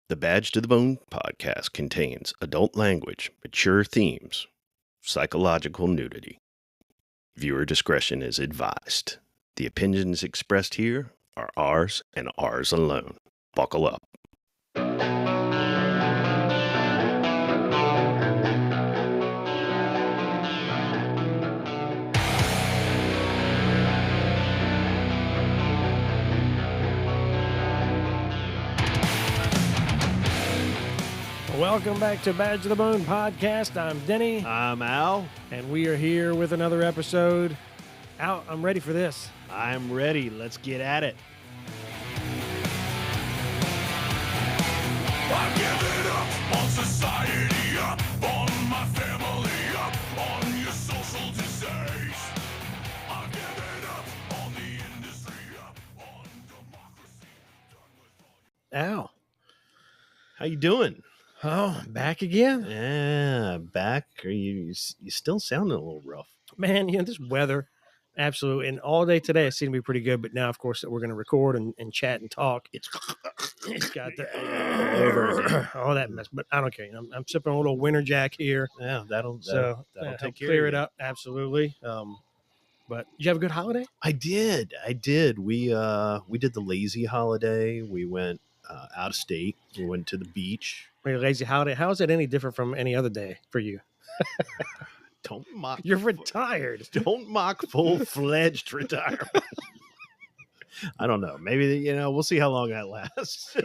The Badge to the Bone podcast contains adult language, mature themes, psychological nudity. Viewer discretion is advised. The opinions expressed here are ours and ours alone. Buckle up. Welcome back to Badge of the Bone podcast. I'm Denny. I'm Al. And we are here with another episode. Al, I'm ready for this. I'm ready. Let's get at it. I'm giving up on society, up on my family, up on your social disease. I'm giving up on the industry, up on democracy. Al. How you doing? Oh, back again? Yeah, back. Are you still sounding a little rough. Man, this weather, absolutely. And all day today it seemed to be pretty good. But now, of course, that we're going to record and chat and talk. It's got all that mess. But I don't care. I'm sipping a little winter jack here. Yeah, that'll take care clear of it you. up. Absolutely. But did you have a good holiday? I did. We did the lazy holiday. We went out of state. We went to the beach. Your lazy holiday. How is it any different from any other day for you? Don't mock. You're retired. Don't mock full-fledged retirement. I don't know. Maybe we'll see how long that lasts.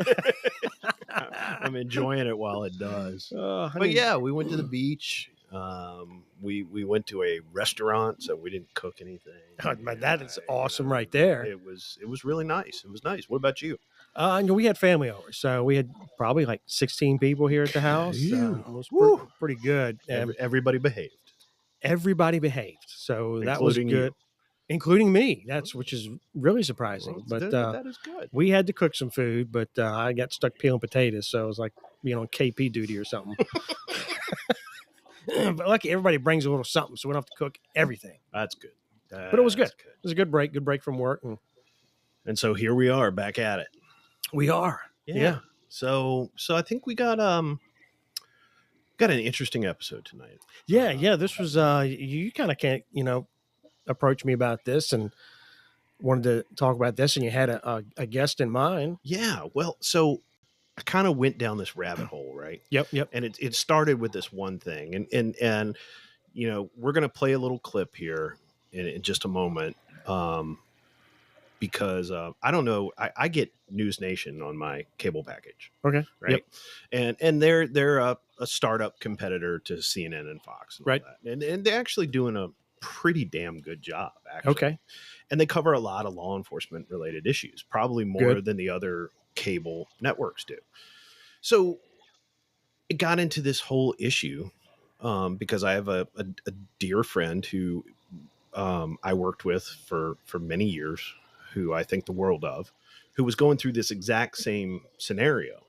I'm enjoying it while it does. But yeah, we went to the beach. We went to a restaurant, so we didn't cook anything. That is awesome right there. It was really nice. It was nice. What about you? We had family over, so we had probably like 16 people here at the house. It was pretty good. Everybody behaved. Everybody behaved, so that was good, you. Including me. Which is really surprising. Well, but that is good. We had to cook some food, but I got stuck peeling potatoes, so it was like being on KP duty or something. But lucky everybody brings a little something, so we don't have to cook everything. That's good. But it was good. It was a good break from work, and so here we are back at it. We are. Yeah. So I think we got an interesting episode tonight. Yeah. This was you kind of can't approach me about this and wanted to talk about this, and you had a guest in mind. Yeah. Well, so I kind of went down this rabbit hole, right? Yep. And it started with this one thing, and we're gonna play a little clip here in just a moment. Because I don't know, I get News Nation on my cable package. Okay. Right. Yep. And they're a startup competitor to CNN and Fox. And right. All that. And they're actually doing a pretty damn good job, actually. Okay. And they cover a lot of law enforcement related issues, probably more than the other cable networks do. So it got into this whole issue because I have a dear friend who I worked with for many years, who I think the world of, who was going through this exact same scenario.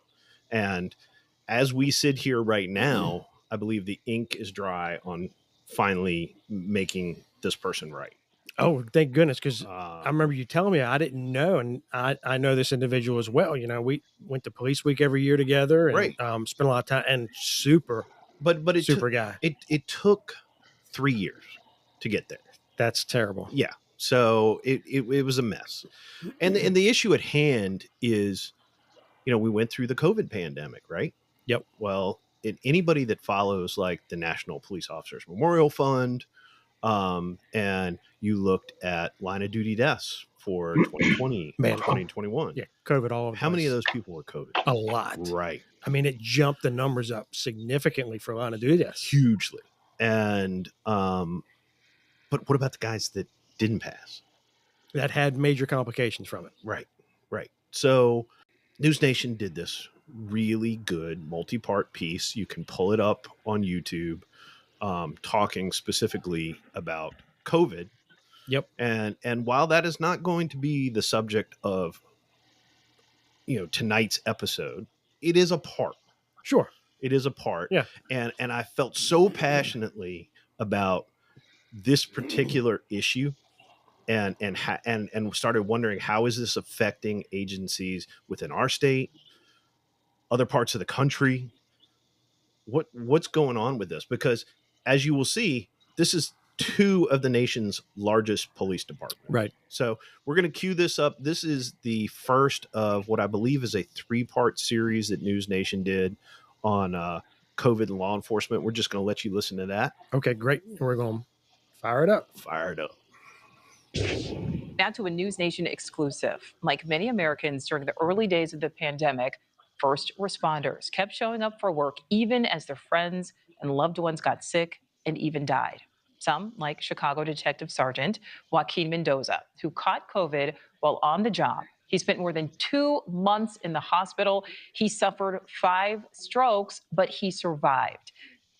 And as we sit here right now, I believe the ink is dry on finally making this person right. Oh, thank goodness. Because I remember you telling me, I didn't know. And I know this individual as well. We went to police week every year together and spent a lot of time, and super guy. It took 3 years to get there. That's terrible. Yeah. So it was a mess. And the issue at hand is, we went through the COVID pandemic, right? Yep. Well, anybody that follows like the National Police Officers Memorial Fund, and you looked at line of duty deaths for 2020, 2021. Yeah. COVID all over. How many of those people were COVID? A lot. Right. I mean, it jumped the numbers up significantly for line of duty deaths. Hugely. And, but what about the guys that didn't pass? That had major complications from it. Right. So News Nation did this really good multi-part piece. You can pull it up on YouTube, talking specifically about COVID. Yep. And while that is not going to be the subject of, tonight's episode, it is a part. Sure. It is a part. Yeah. And I felt so passionately about this particular issue and started wondering, how is this affecting agencies within our state, other parts of the country? What's going on with this? Because as you will see, this is two of the nation's largest police departments. Right. So we're going to cue this up. This is the first of what I believe is a 3-part series that News Nation did on COVID and law enforcement. We're just going to let you listen to that. Okay, great. We're going to fire it up. Fire it up. Now to a News Nation exclusive. Like many Americans during the early days of the pandemic, first responders kept showing up for work even as their friends and loved ones got sick and even died. Some, like Chicago Detective Sergeant Joaquin Mendoza, who caught COVID while on the job. He spent more than 2 months in the hospital. He suffered 5 strokes, but he survived.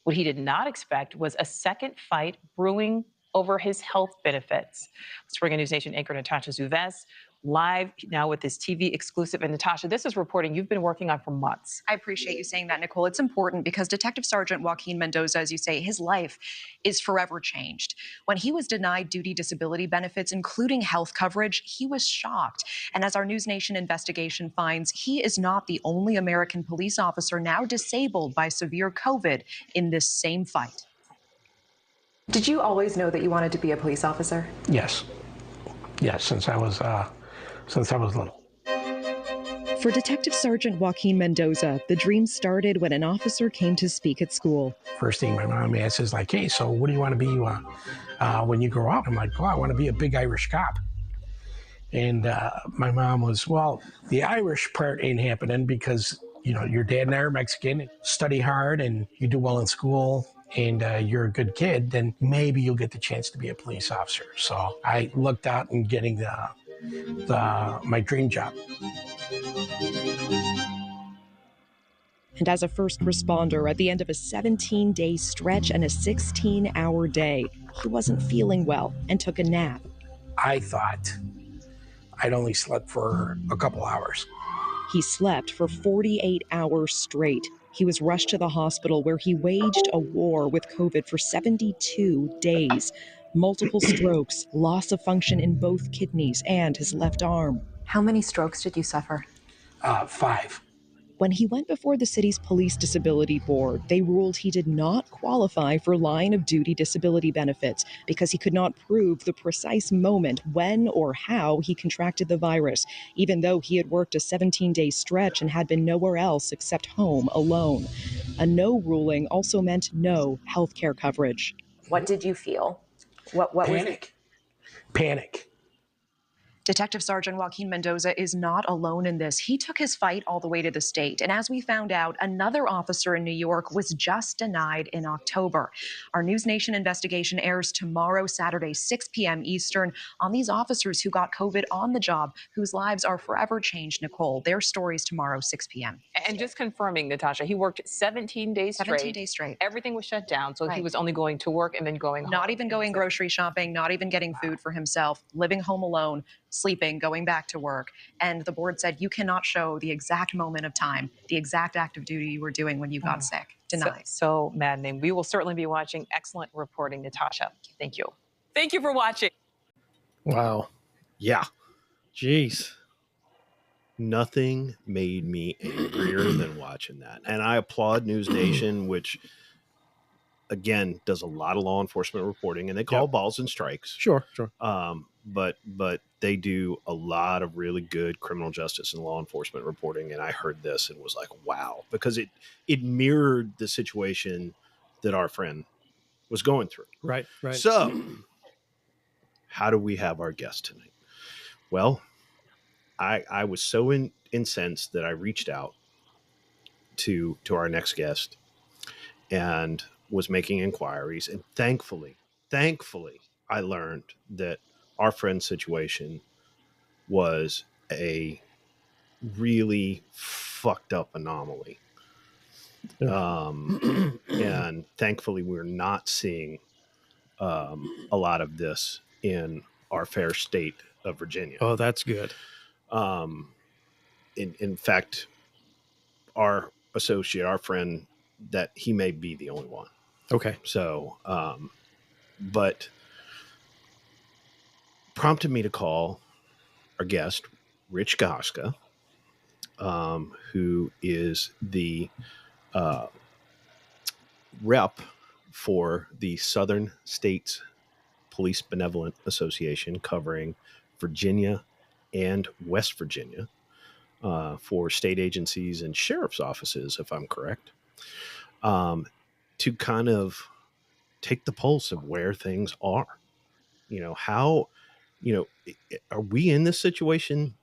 What he did not expect was a second fight brewing over his health benefits. Let's bring in News Nation anchor Natasha Zuves live now with this TV exclusive. And Natasha, this is reporting you've been working on for months. I appreciate you saying that, Nicole. It's important because Detective Sergeant Joaquin Mendoza, as you say, his life is forever changed. When he was denied duty disability benefits, including health coverage, he was shocked. And as our News Nation investigation finds, he is not the only American police officer now disabled by severe COVID in this same fight. Did you always know that you wanted to be a police officer? Yes. Yes, since I was little. For Detective Sergeant Joaquin Mendoza, the dream started when an officer came to speak at school. First thing my mom asked is like, hey, so what do you want to be when you grow up? I'm like, well, I want to be a big Irish cop. And my mom was, well, the Irish part ain't happening because, your dad and I are Mexican, study hard and you do well in school and you're a good kid, then maybe you'll get the chance to be a police officer. So I looked out and getting my dream job. And as a first responder, at the end of a 17-day stretch and a 16-hour day, he wasn't feeling well and took a nap. I thought I'd only slept for a couple hours. He slept for 48 hours straight. He was rushed to the hospital where he waged a war with COVID for 72 days. Multiple strokes, loss of function in both kidneys and his left arm. How many strokes did you suffer? 5. When he went before the city's police disability board, they ruled he did not qualify for line of duty disability benefits because he could not prove the precise moment when or how he contracted the virus, even though he had worked a 17-day stretch and had been nowhere else except home alone. A no ruling also meant no health care coverage. What did you feel? What Panic. Panic. Detective Sergeant Joaquin Mendoza is not alone in this. He took his fight all the way to the state. And as we found out, another officer in New York was just denied in October. Our News Nation investigation airs tomorrow, Saturday, 6 p.m. Eastern, on these officers who got COVID on the job, whose lives are forever changed, Nicole. Their stories tomorrow, 6 p.m. And just confirming, Natasha, he worked 17 days straight. 17 days straight. Everything was shut down, so Right. he was only going to work and then going home. Not even going grocery shopping, not even getting food for himself, living home alone, sleeping, going back to work. And the board said you cannot show the exact moment of time, the exact act of duty you were doing when you got sick. Denied. So maddening. We will certainly be watching. Excellent reporting, Natasha. Thank you. Thank you for watching. Wow. Yeah. Jeez. Nothing made me angrier than watching that. And I applaud News Nation, which, again, does a lot of law enforcement reporting, and they call balls and strikes. Sure. But they do a lot of really good criminal justice and law enforcement reporting. And I heard this and was like, wow, because it mirrored the situation that our friend was going through. Right. So how do we have our guest tonight? Well, I was so incensed that I reached out to our next guest and was making inquiries. And thankfully, I learned that our friend's situation was a really fucked up anomaly. And thankfully, we're not seeing a lot of this in our fair state of Virginia. Oh, that's good. In fact, our associate, our friend, that he may be the only one. Okay. So, but prompted me to call our guest, Rich Goszka, who is the rep for the Southern States Police Benevolent Association, covering Virginia and West Virginia, for state agencies and sheriff's offices, if I'm correct, to kind of take the pulse of where things are. How, are we in this situation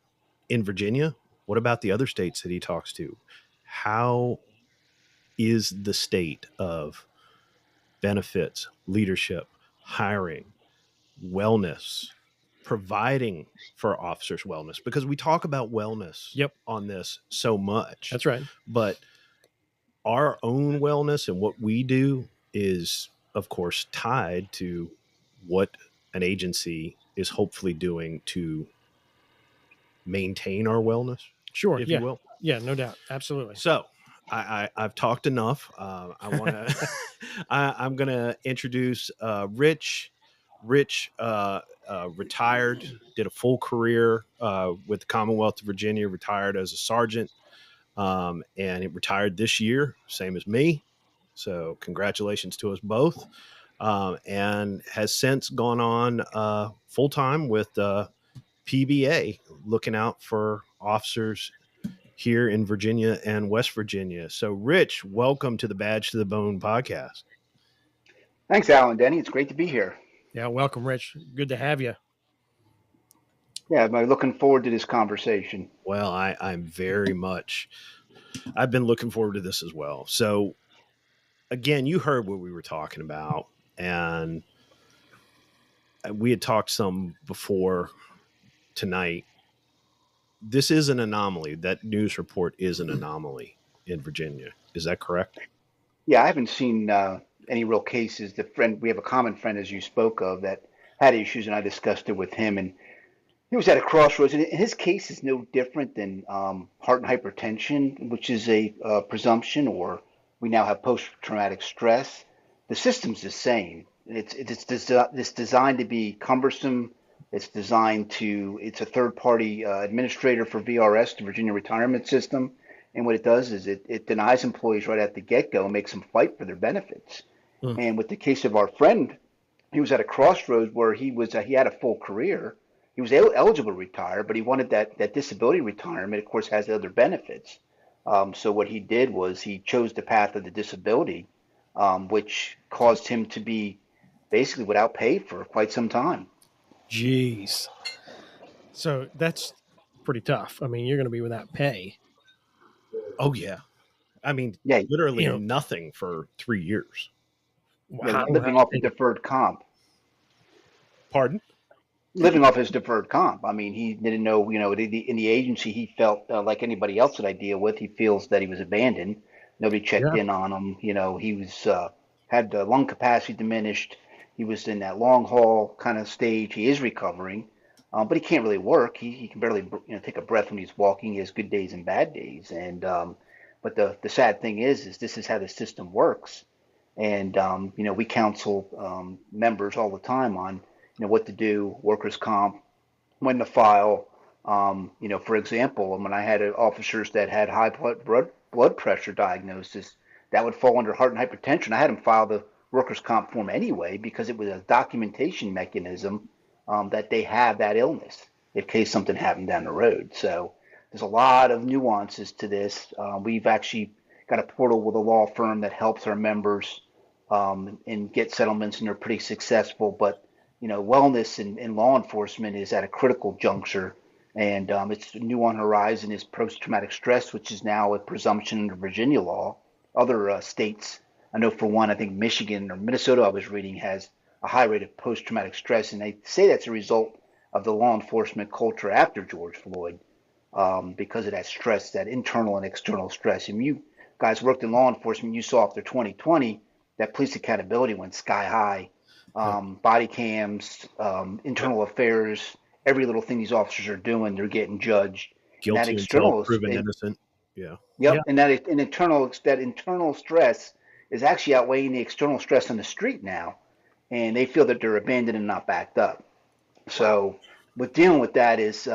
in Virginia? What about the other states that he talks to? How is the state of benefits, leadership, hiring, wellness, providing for officers' wellness? Because we talk about wellness on this so much. That's right. But our own wellness and what we do is, of course, tied to what an agency is hopefully doing to maintain our wellness. Sure. If yeah. you will. Yeah, no doubt. Absolutely. So I've talked enough. I want to, I'm going to introduce Rich. Rich retired, did a full career with the Commonwealth of Virginia, retired as a sergeant, and it retired this year, same as me. So congratulations to us both. And has since gone on full time with PBA, looking out for officers here in Virginia and West Virginia. So, Rich, welcome to the Badge to the Bone podcast. Thanks, Alan. Denny. It's great to be here. Yeah, welcome, Rich. Good to have you. Yeah, I'm looking forward to this conversation. Well, I'm very much. I've been looking forward to this as well. So, again, you heard what we were talking about, and we had talked some before tonight. This is an anomaly. That news report is an anomaly in Virginia. Is that correct? Yeah, I haven't seen any real cases. We have a common friend, as you spoke of, that had issues, and I discussed it with him, and he was at a crossroads. And his case is no different than heart and hypertension, which is a presumption, or we now have post-traumatic stress. The system's the same. It's designed to be cumbersome. It's a third-party administrator for VRS, the Virginia Retirement System. And what it does is it denies employees right at the get-go and makes them fight for their benefits. And with the case of our friend, he was at a crossroads where he had a full career. He was eligible to retire, but he wanted that disability retirement, of course, has other benefits. So what he did was he chose the path of the disability, which caused him to be basically without pay for quite some time. Jeez. So that's pretty tough. I mean, you're going to be without pay. Oh, yeah. I mean, Yeah, literally nothing for 3 years. Wow. Living off of deferred comp. Pardon? Living off his deferred comp. I mean, he didn't know, in the agency, he felt like anybody else that I deal with, he feels that he was abandoned. Nobody checked in on him. He was had lung capacity diminished. He was in that long haul kind of stage. He is recovering, but he can't really work. He can barely take a breath when he's walking. He has good days and bad days. And but the sad thing is this is how the system works. And we counsel members all the time on what to do, workers' comp, when to file. For example, when I had officers that had high blood pressure diagnosis, that would fall under heart and hypertension. I had them file the workers' comp form anyway because it was a documentation mechanism that they have that illness in case something happened down the road. So there's a lot of nuances to this. We've actually got a portal with a law firm that helps our members and get settlements, and they're pretty successful. But wellness in law enforcement is at a critical juncture, and it's new on horizon is post-traumatic stress, which is now a presumption under Virginia law. Other states, I know for one, I think Michigan or Minnesota, I was reading, has a high rate of post-traumatic stress, and they say that's a result of the law enforcement culture after George Floyd, because of that stress, that internal and external stress. And you guys worked in law enforcement, you saw after 2020 that police accountability went sky high. Body cams, internal affairs, every little thing these officers are doing, they're getting judged. Guilty until proven innocent. Yeah. Yep. And that internal stress is actually outweighing the external stress on the street now, and they feel that they're abandoned and not backed up. So, with dealing with that is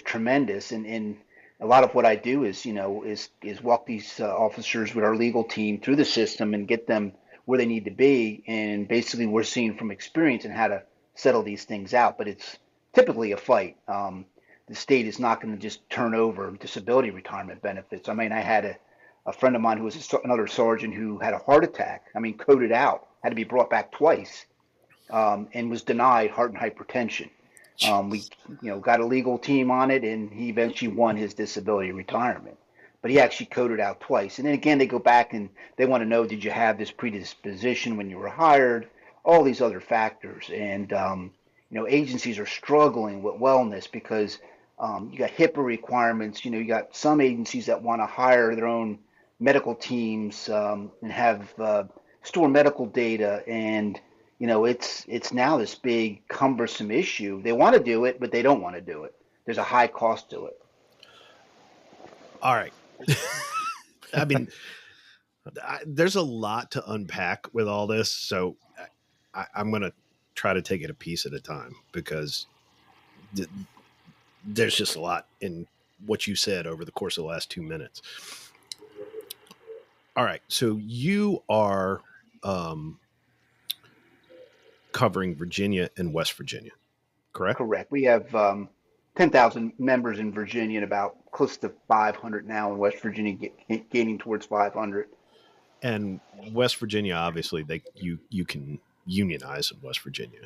tremendous. And a lot of what I do is, is walk these officers with our legal team through the system and get them where they need to be. And basically, we're seeing from experience and how to settle these things out. But it's typically a fight. The state is not going to just turn over disability retirement benefits. I mean, I had a friend of mine who was another sergeant who had a heart attack. I mean, coded out, had to be brought back twice, and was denied heart and hypertension. We, got a legal team on it, and he eventually won his disability retirement. But he actually coded out twice. And then again, they go back and they want to know, did you have this predisposition when you were hired? All these other factors. And, agencies are struggling with wellness because you got HIPAA requirements. You got some agencies that want to hire their own medical teams and have store medical data, and it's now this big cumbersome issue. They want to do it, but they don't want to do it. There's a high cost to it. All right. I mean, there's a lot to unpack with all this, so I'm going to try to take it a piece at a time, because there's just a lot in what you said over the course of the last 2 minutes. All right. So you are covering Virginia and West Virginia, correct? Correct. We have 10,000 members in Virginia and about close to 500 now in West Virginia, gaining towards 500. And West Virginia, obviously, you can unionize in West Virginia.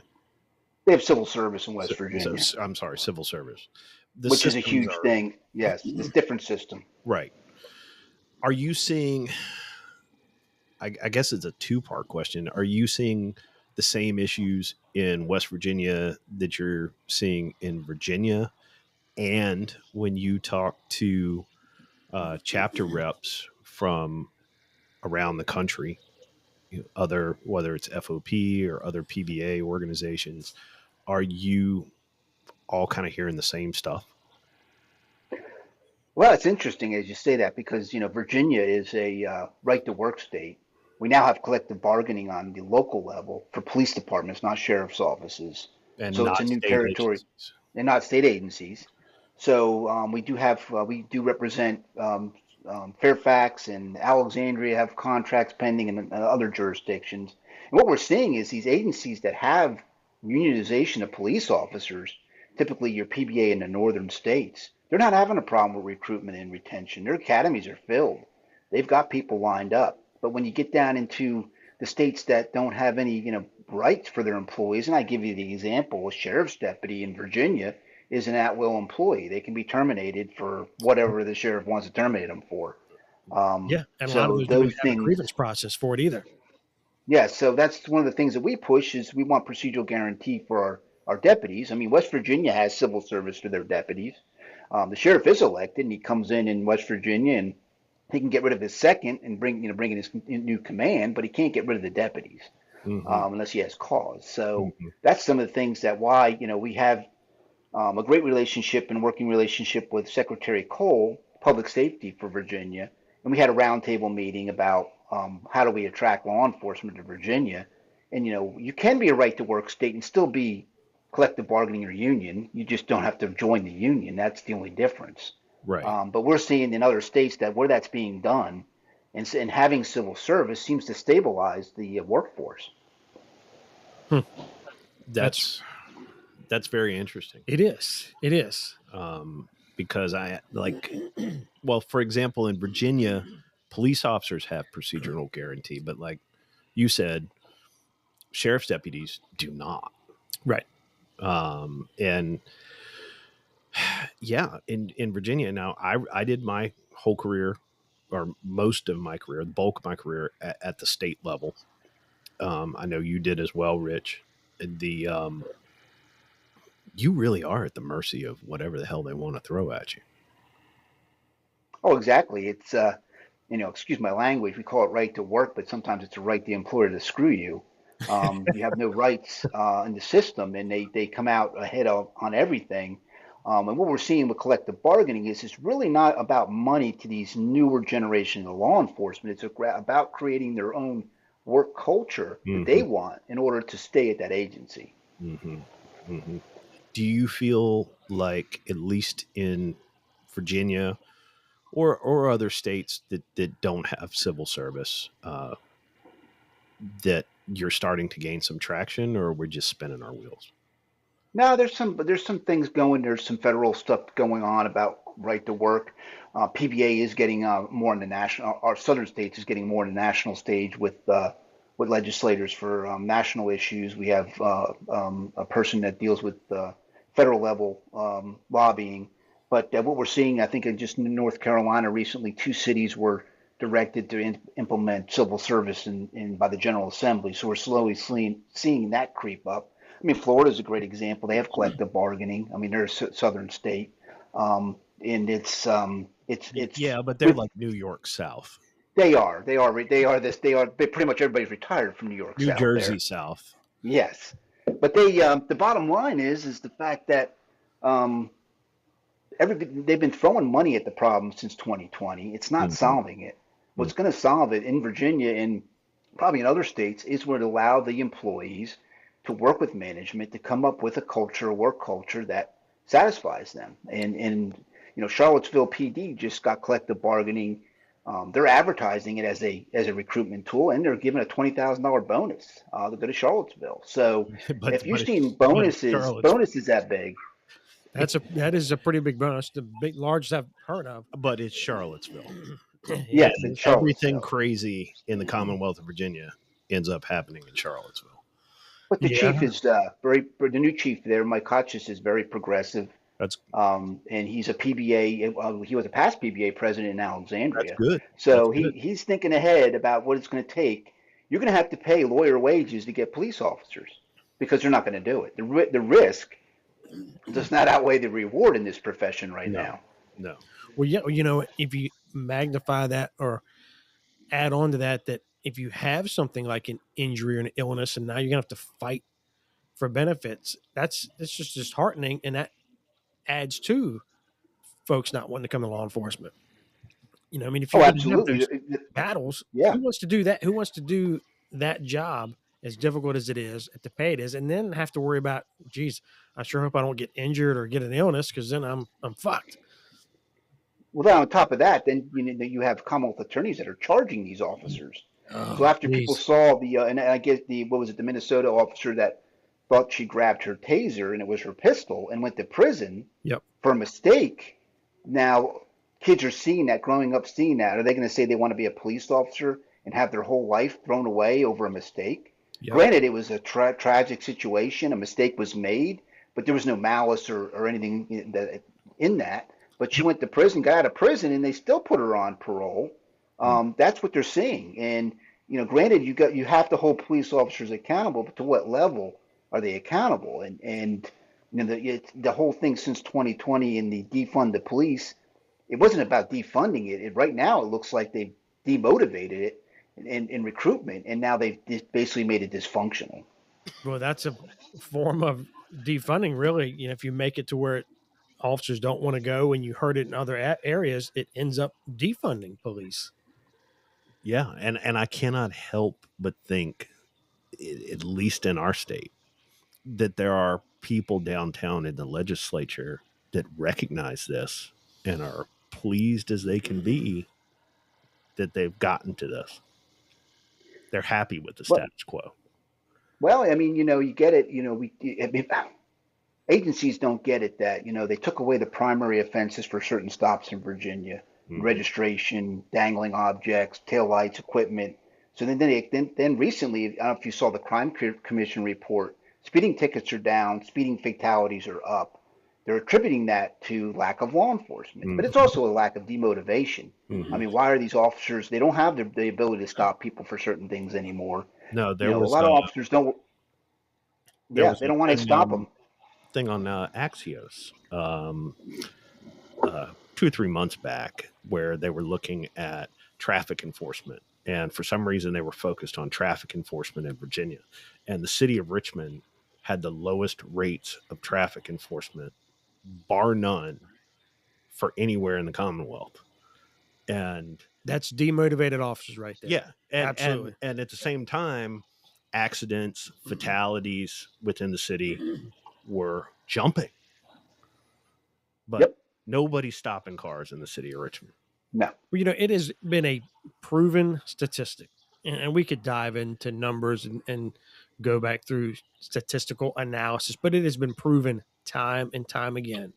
They have civil service in West Virginia. So, I'm sorry, civil service. Which is a huge thing. Yes, it's a different system. Right. Are you seeing, I guess it's a two-part question, are you seeing the same issues in West Virginia that you're seeing in Virginia? And when you talk to chapter reps from around the country, whether it's FOP or other PBA organizations, are you all kind of hearing the same stuff? Well, it's interesting as you say that, because Virginia is a right to work state. We now have collective bargaining on the local level for police departments, not sheriff's offices. And so it's a new territory. Agencies. They're not state agencies. So we do represent Fairfax and Alexandria have contracts pending in other jurisdictions. And what we're seeing is these agencies that have unionization of police officers, typically your PBA in the northern states, they're not having a problem with recruitment and retention. Their academies are filled. They've got people lined up. But when you get down into the states that don't have any, rights for their employees, and I give you the example, a sheriff's deputy in Virginia is an at-will employee. They can be terminated for whatever the sheriff wants to terminate them for. And a so lot of those don't have a grievance process for it either. Yeah, so that's one of the things that we push is we want procedural guarantee for our deputies. I mean, West Virginia has civil service for their deputies. The sheriff is elected, and he comes in West Virginia, and he can get rid of his second and bring in his new command, but he can't get rid of the deputies unless he has cause. So that's some of the things that why we have a great relationship and working relationship with Secretary Cole, Public Safety for Virginia, and we had a roundtable meeting about how do we attract law enforcement to Virginia. And you can be a right to work state and still be collective bargaining or union. You just don't have to join the union. That's the only difference. Right. But we're seeing in other states that where that's being done, and having civil service seems to stabilize the workforce. That's very interesting. It is. It is. Because for example, in Virginia, police officers have procedural guarantee, but like you said, sheriff's deputies do not. Right. And yeah, in Virginia now, I did my whole career, or most of my career, the bulk of my career at the state level. I know you did as well, Rich. You really are at the mercy of whatever the hell they want to throw at you. Oh, exactly. It's excuse my language, we call it right to work, but sometimes it's a right the employer to screw you. You have no rights in the system, and they come out ahead on everything. And what we're seeing with collective bargaining is it's really not about money to these newer generation of law enforcement. It's about creating their own work culture that they want in order to stay at that agency. Do you feel like, at least in Virginia, or other states that don't have civil service, that you're starting to gain some traction, or we're just spinning our wheels? No, there's some things going. There's some federal stuff going on about right to work. PBA is getting more in the national. Our southern states is getting more in the national stage with legislators for national issues. We have a person that deals with federal level lobbying. But what we're seeing, I think, just in North Carolina recently, two cities were directed to implement civil service by the General Assembly. So we're slowly seeing that creep up. I mean, Florida is a great example. They have collective bargaining. I mean, they're a southern state, and it's Yeah, but they're like New York South, they are pretty much everybody's retired from New York New South there. Jersey South. Yes, but the bottom line is the fact that um, they've been throwing money at the problem since 2020. It's not Mhm. solving it. What's going to solve it in Virginia and probably in other states is would allow the employees to work with management to come up with a work culture that satisfies them. And Charlottesville PD just got collective bargaining. They're advertising it as a recruitment tool, and they're giving a $20,000 bonus to go to Charlottesville. So if you're seeing bonuses that big, That is a pretty big bonus. The largest I've heard of. But it's Charlottesville. yes, in Everything Charlottesville. crazy in the Commonwealth of Virginia ends up happening in Charlottesville. But the Yeah. chief is the new chief there, Mike Hotchis, is very progressive. That's And he's a PBA. He was a past PBA president in Alexandria. good. So That's good. he's thinking ahead about what it's going to take. You're going to have to pay lawyer wages to get police officers because they're not going to do it. The risk does not outweigh the reward in this profession right No. now. No. Well, yeah, if you magnify that or add on to that if you have something like an injury or an illness and now you're gonna have to fight for benefits, that's just disheartening, and that adds to folks not wanting to come to law enforcement. I mean, if Oh, you're going to have absolutely. those battles, Yeah. who wants to do that? Who wants to do that job as difficult as it is, at the pay it is, and then have to worry about, geez, I sure hope I don't get injured or get an illness because then I'm fucked. Well, then on top of that, then you have Commonwealth attorneys that are charging these officers. So after people saw and I guess what was it, the Minnesota officer that thought she grabbed her taser and it was her pistol and went to prison Yep. for a mistake. Now kids are seeing that, growing up seeing that. Are they going to say they want to be a police officer and have their whole life thrown away over a mistake? Yep. Granted, it was a tragic situation. A mistake was made, but there was no malice or anything in that. But she went to prison, got out of prison, and they still put her on parole. That's what they're seeing. And granted, you have to hold police officers accountable, but to what level are they accountable? And the whole thing since 2020 in the defund the police, it wasn't about defunding it. Right now, it looks like they've demotivated it in recruitment, and now they've basically made it dysfunctional. Well, that's a form of defunding, really. If you make it to where officers don't want to go and you heard it in other areas, it ends up defunding police. Yeah, and I cannot help but think, at least in our state, that there are people downtown in the legislature that recognize this and are pleased as they can be that they've gotten to this. They're happy with the status quo. Well, I mean, you get it. Agencies don't get it that they took away the primary offenses for certain stops in Virginia, registration, dangling objects, taillights, equipment. So then recently, I don't know if you saw the Crime Commission report. Speeding tickets are down, speeding fatalities are up. They're attributing that to lack of law enforcement, but it's also a lack of demotivation. I mean, why are these officers? They don't have the ability to stop people for certain things anymore. No, there was a lot of officers don't. Yeah, they don't want to stop them. Thing on Axios 2 or 3 months back where they were looking at traffic enforcement, and for some reason they were focused on traffic enforcement in Virginia, and the city of Richmond had the lowest rates of traffic enforcement, bar none, for anywhere in the Commonwealth. And that's demotivated officers right there. Yeah, absolutely. And at the same time, accidents, fatalities within the city were jumping. But Nobody's stopping cars in the city of Richmond. No. Well, it has been a proven statistic, and we could dive into numbers and go back through statistical analysis, but it has been proven time and time again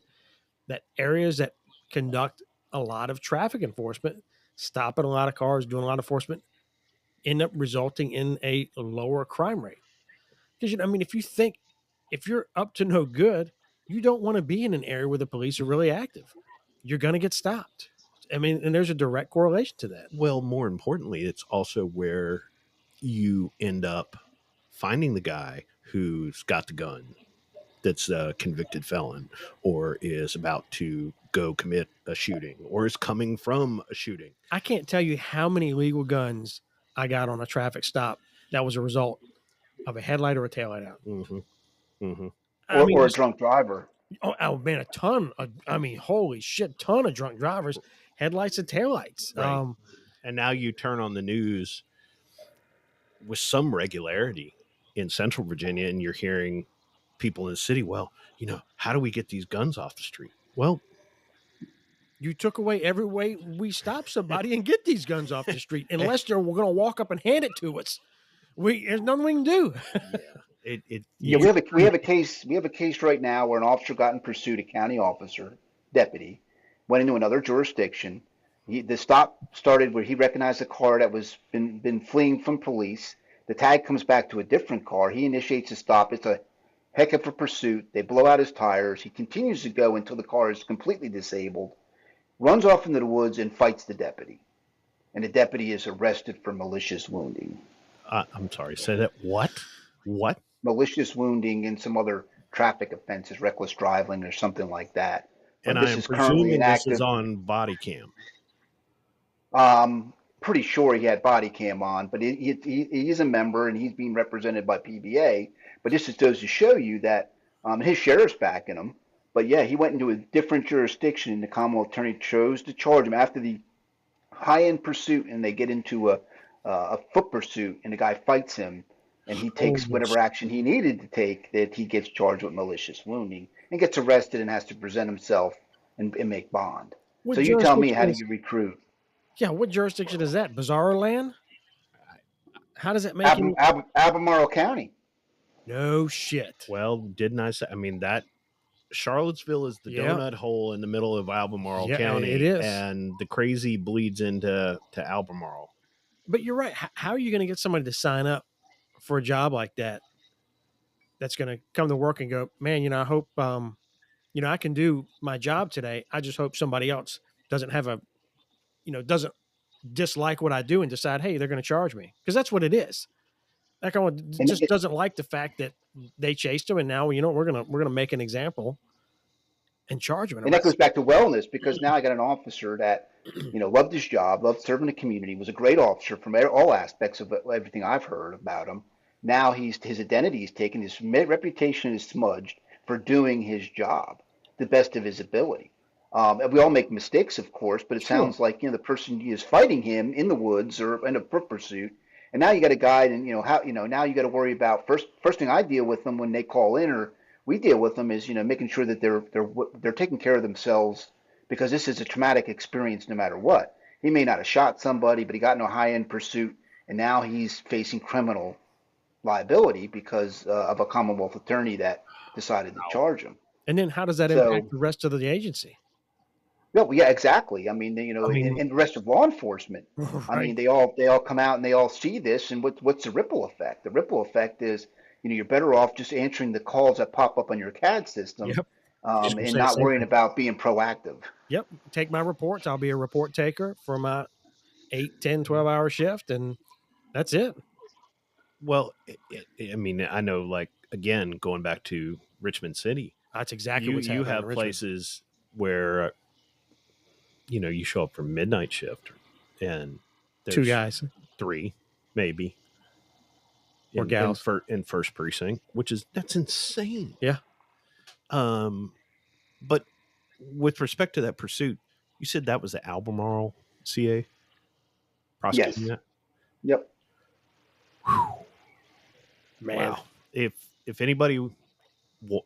that areas that conduct a lot of traffic enforcement, stopping a lot of cars, doing a lot of enforcement, end up resulting in a lower crime rate. Because, if you're up to no good, you don't want to be in an area where the police are really active. You're going to get stopped. And there's a direct correlation to that. Well, more importantly, it's also where you end up finding the guy who's got the gun that's a convicted felon or is about to go commit a shooting or is coming from a shooting. I can't tell you how many legal guns I got on a traffic stop that was a result of a headlight or a taillight out. Mm-hmm. Mm-hmm. Or a drunk driver. Oh man, a ton. Holy shit, ton of drunk drivers, headlights and taillights. Right. And now you turn on the news with some regularity in Central Virginia, and you're hearing people in the city, well, how do we get these guns off the street? Well, you took away every way we stop somebody and get these guns off the street, unless they're going to walk up and hand it to us. There's nothing we can do. We have a case right now where an officer got in pursuit, a county officer, deputy, went into another jurisdiction. The stop started where he recognized a car that was been fleeing from police. The tag comes back to a different car. He initiates a stop. It's a heck of a pursuit. They blow out his tires. He continues to go until the car is completely disabled, runs off into the woods and fights the deputy. And the deputy is arrested for malicious wounding. I'm sorry, say that. What? Malicious wounding and some other traffic offenses, reckless driving or something like that. And I am presuming this is on body cam. Pretty sure he had body cam on, but he is a member and he's being represented by PBA. But this just goes to show you that his sheriff's backing him. But yeah, he went into a different jurisdiction and the Commonwealth Attorney chose to charge him after the high-end pursuit, and they get into a foot pursuit and the guy fights him and he takes whatever action he needed to take, that he gets charged with malicious wounding and gets arrested and has to present himself and make bond. So you tell me, how do you recruit? Yeah, what jurisdiction is that? Bizarro land? How does it make Albemarle County. No shit. Well, didn't I say? That Charlottesville is the donut hole in the middle of Albemarle County. It is. And the crazy bleeds into Albemarle. But you're right. How are you going to get somebody to sign up for a job like that? That's going to come to work and go, man, I hope, I can do my job today. I just hope somebody else doesn't have doesn't dislike what I do and decide, hey, they're going to charge me. Because that's what it is. That guy just doesn't like the fact that they chased him, and now we're gonna make an example and charge him. And that goes back to wellness, because now I got an officer that loved his job, loved serving the community, was a great officer from all aspects of everything I've heard about him. Now his identity is taken, his reputation is smudged for doing his job the best of his ability. We all make mistakes, of course, but it sounds like the person is fighting him in the woods or in a foot pursuit. And now you got a guide, and now you got to worry about first thing I deal with them when they call in, or we deal with them, is making sure that they're taking care of themselves, because this is a traumatic experience no matter what. He may not have shot somebody, but he got in a high-end pursuit, and now he's facing criminal liability because of a Commonwealth attorney that decided to charge him. And then how does that impact the rest of the agency? No, yeah, exactly. And the rest of law enforcement. Right. They all come out and they all see this, and what's the ripple effect? The ripple effect is, you're better off just answering the calls that pop up on your CAD system, and not worrying about being proactive. Yep. Take my reports. I'll be a report taker for my 8, 10, 12-hour shift, and that's it. Well, I know, again, going back to Richmond City, that's exactly what's happening. You have places where you show up for midnight shift, and there's 2 guys, 3 maybe, or gals in first precinct, that's insane. Yeah. But with respect to that pursuit, you said that was the Albemarle CA prosecuting that? Yep. Whew. Man. Wow. If anybody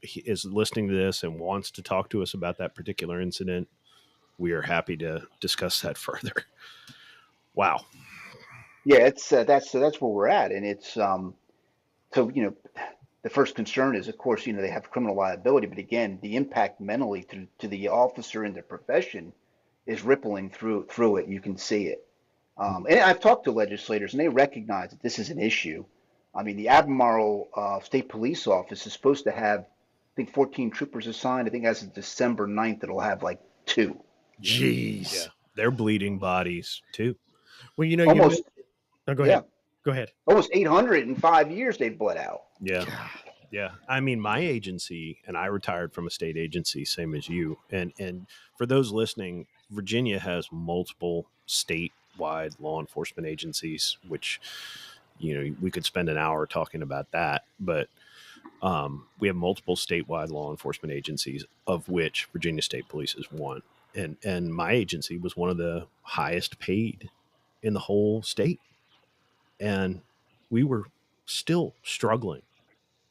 is listening to this and wants to talk to us about that particular incident, we are happy to discuss that further. Wow. Yeah, it's that's where we're at, and it's so the first concern is, of course, they have criminal liability, but again, the impact mentally to the officer in their profession is rippling through it. You can see it. And I've talked to legislators, and they recognize that this is an issue. I mean, the Albemarle State Police Office is supposed to have, I think, 14 troopers assigned. I think as of December 9th, it'll have like 2. Jeez. Yeah. They're bleeding bodies too. Well, you Almost, no, go yeah, ahead. Go ahead. almost 800 in 5 years they've bled out. Yeah. Yeah. I mean, my agency, and I retired from a state agency, same as you. And for those listening, Virginia has multiple statewide law enforcement agencies, which, we could spend an hour talking about that. But we have multiple statewide law enforcement agencies, of which Virginia State Police is one. And my agency was one of the highest paid in the whole state. And we were still struggling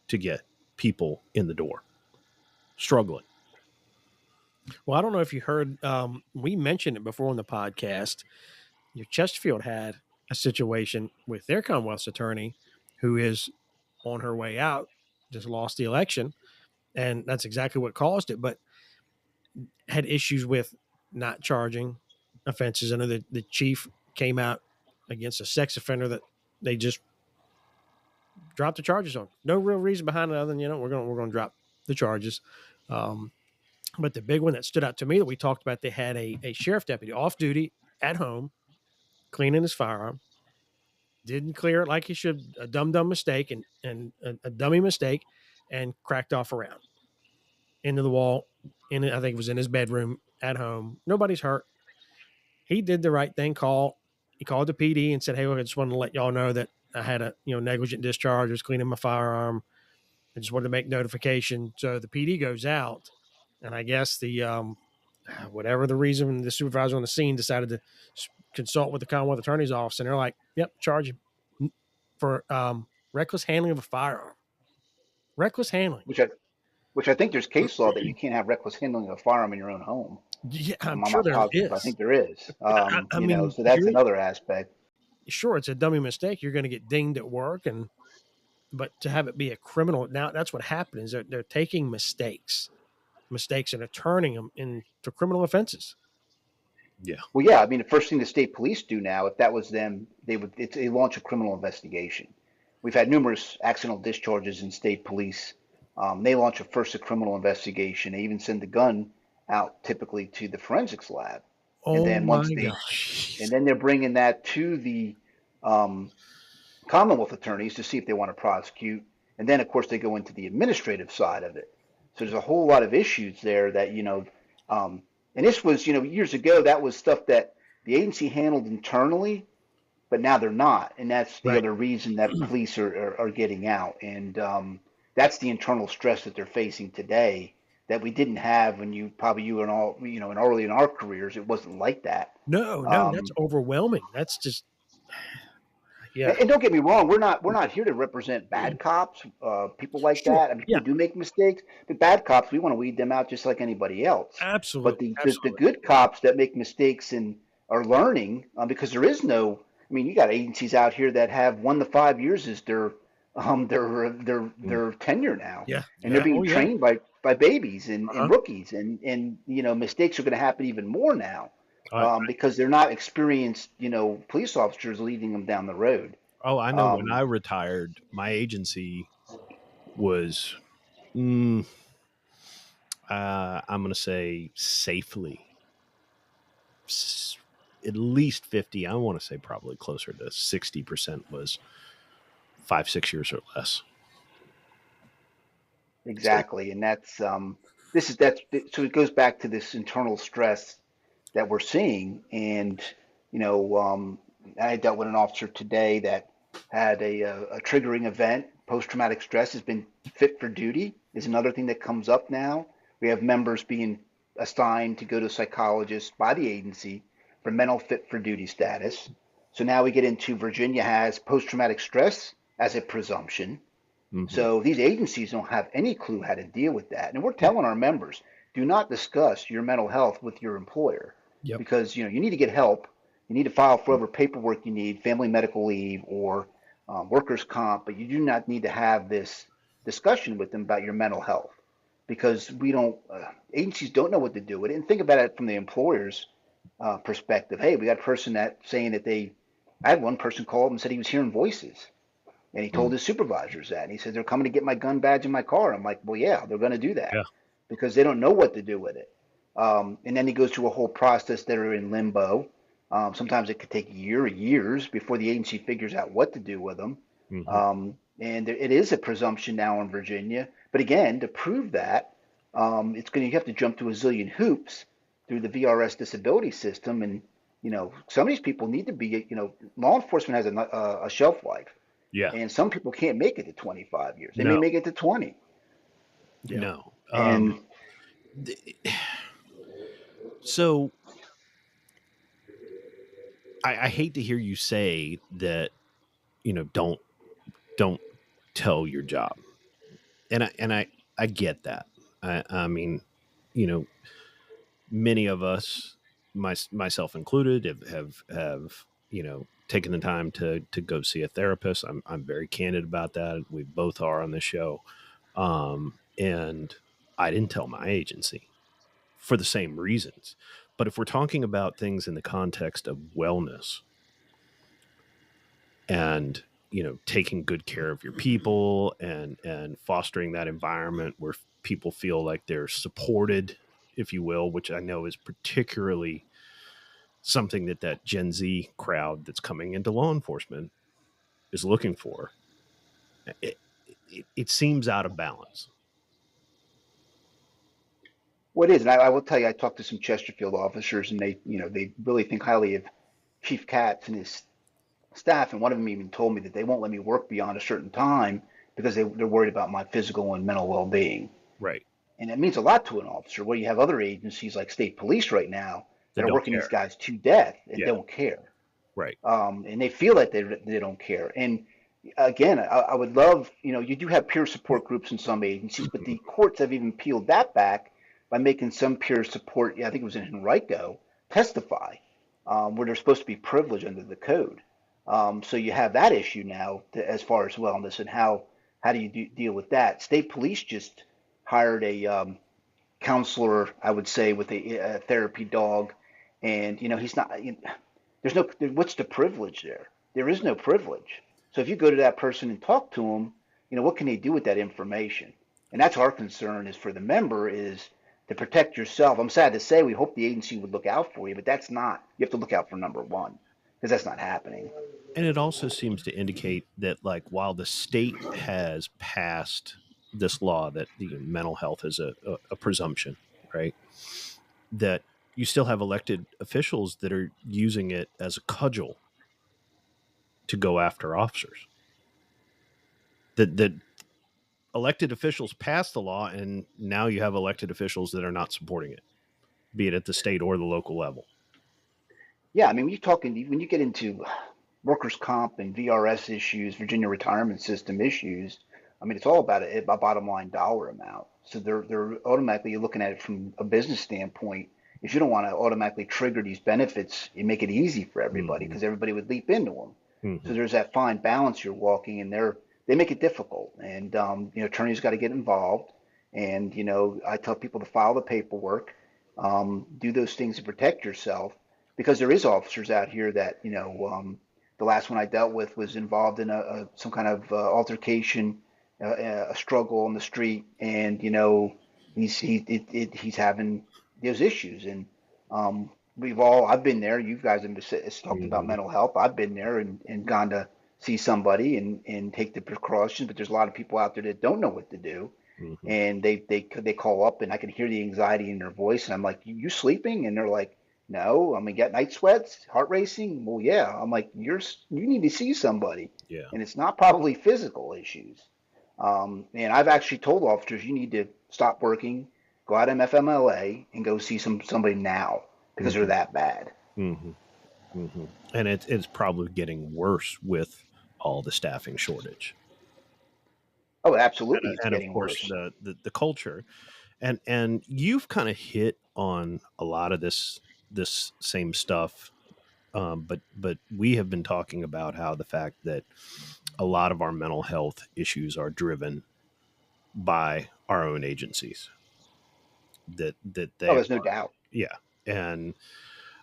to get people in the door. Struggling. Well, I don't know if you heard, we mentioned it before on the podcast. Chesterfield had a situation with their Commonwealth's attorney who is on her way out, just lost the election. And that's exactly what caused it, but had issues with not charging offenses. I know that the chief came out against a sex offender that they just dropped the charges on. No real reason behind it other than, we're going to drop the charges. But the big one that stood out to me that we talked about, they had a sheriff deputy off duty at home, cleaning his firearm, didn't clear it like he should, a dumb mistake and a dummy mistake, and cracked off a round into the wall. I think it was in his bedroom at home. Nobody's hurt. He did the right thing. He called the PD and said, "Hey, look, I just wanted to let y'all know that I had a negligent discharge. I was cleaning my firearm. I just wanted to make notification." So the PD goes out, and I guess the whatever the reason, the supervisor on the scene decided to consult with the Commonwealth Attorney's Office, and they're like, "Yep, charge him for reckless handling of a firearm." Reckless handling. Which I think there's case law that you can't have reckless handling of a firearm in your own home. Yeah, I'm not sure there positive, is. but I think there is. I mean, so that's another aspect. Sure, it's a dummy mistake. You're going to get dinged at work, but to have it be a criminal, now that's what happens. They're taking mistakes and are turning them into criminal offenses. Yeah. Well, yeah. I mean, the first thing the state police do now, if that was them, they launch a criminal investigation. We've had numerous accidental discharges in state police. They launch a criminal investigation. They even send the gun out typically to the forensics lab. Oh, and then and then they're bringing that to the Commonwealth attorneys to see if they want to prosecute. And then, of course, they go into the administrative side of it. So there's a whole lot of issues there that, and this was, years ago, that was stuff that the agency handled internally, but now they're not. And that's the other reason that police are getting out. And that's the internal stress that they're facing today that we didn't have when you and all, and early in our careers. It wasn't like that. No, that's overwhelming. That's just, yeah. And don't get me wrong, we're not here to represent bad cops, people like that. I mean, people do make mistakes, but bad cops, we want to weed them out just like anybody else. Absolutely. But the good cops that make mistakes and are learning, because there is no. I mean, you got agencies out here that have 1 to 5 years as their tenure now. Yeah. And they're being trained by babies and rookies, and mistakes are going to happen even more now. Because they're not experienced, police officers leading them down the road. Oh, I know. When I retired, my agency was, I'm going to say safely, at least 50. I want to say probably closer to 60% was 5-6 years or less. Exactly. And that's, so it goes back to this internal stress that we're seeing. And, I dealt with an officer today that had a triggering event. Post-traumatic stress has been fit for duty is another thing that comes up now. We have members being assigned to go to a psychologist by the agency for mental fit for duty status. So now we get into Virginia has post-traumatic stress as a presumption. Mm-hmm. So these agencies don't have any clue how to deal with that. And we're telling our members, do not discuss your mental health with your employer. Yep. because you need to get help. You need to file for whatever paperwork you need, family medical leave or workers' comp, but you do not need to have this discussion with them about your mental health because we don't. Agencies don't know what to do with it. And think about it from the employer's perspective. Hey, we got a person that saying that they. I had one person call up and said he was hearing voices. And he told his supervisors that. And he said, they're coming to get my gun badge in my car. I'm like, well, yeah, they're going to do that Yeah. because they don't know what to do with it. And then he goes through a whole process that are in limbo. Sometimes it could take years before the agency figures out what to do with them. And it is a presumption now in Virginia. But again, to prove that, you have to jump to a zillion hoops through the VRS disability system. And, some of these people need to be, law enforcement has a shelf life. Yeah. And some people can't make it to 25 years. They may No. make it to 20. Yeah. No. And So I hate to hear you say that, don't tell your job. And I get that. I mean, many of us, myself included, have taken the time to go see a therapist. I'm very candid about that. We both are on the show. And I didn't tell my agency for the same reasons. But if we're talking about things in the context of wellness and, taking good care of your people and fostering that environment where people feel like they're supported, if you will, which I know is particularly something that Gen Z crowd that's coming into law enforcement is looking for, it seems out of balance. what is, and I will tell you, I talked to some Chesterfield officers, and they really think highly of Chief Katz and his staff. And one of them even told me that they won't let me work beyond a certain time because they're worried about my physical and mental well-being. Right. And it means a lot to an officer. Where you have other agencies like state police right now that are working these guys to death and don't care. Right. And they feel that they don't care. And again, I would love, you do have peer support groups in some agencies, but the courts have even peeled that back by making some peer support, I think it was in Henrico, testify, where they're supposed to be privileged under the code. So you have that issue now as far as wellness and how do you deal with that? State police just hired a counselor, I would say, with a therapy dog, and he's not. There's no. What's the privilege there? There is no privilege. So if you go to that person and talk to them, what can they do with that information? And that's our concern is for the member is to protect yourself. I'm sad to say we hope the agency would look out for you, but that's not. You have to look out for number one because that's not happening. And it also seems to indicate that, like, while the state has passed this law that mental health is a presumption, right, that you still have elected officials that are using it as a cudgel to go after officers. That elected officials passed the law, and now you have elected officials that are not supporting it, be it at the state or the local level. Yeah, I mean, when you get into workers' comp and VRS issues, Virginia retirement system issues, I mean, it's all about a bottom line dollar amount. So they're automatically looking at it from a business standpoint. If you don't want to automatically trigger these benefits, you make it easy for everybody because everybody would leap into them. So there's that fine balance you're walking, and they make it difficult. And attorneys got to get involved. And I tell people to file the paperwork, do those things to protect yourself, because there is officers out here that the last one I dealt with was involved in some kind of altercation, a struggle on the street, and he's having those issues. And I've been there. You guys have talked about mental health. I've been there and gone to see somebody and take the precautions. But there's a lot of people out there that don't know what to do, and they call up, and I can hear the anxiety in their voice, and I'm like, "You sleeping?" And they're like, "No, I'm gonna get night sweats, heart racing." Well, yeah. I'm like, you need to see somebody. Yeah. And it's not probably physical issues. And I've actually told officers you need to stop working, go out MFMLA, and go see somebody now because they're that bad. And it's probably getting worse with all the staffing shortage. Oh, absolutely, it's and getting of course worse. the culture, and you've kind of hit on a lot of this this same stuff. But we have been talking about how the fact that a lot of our mental health issues are driven by our own agencies. That they Oh, there's no are, doubt. yeah. And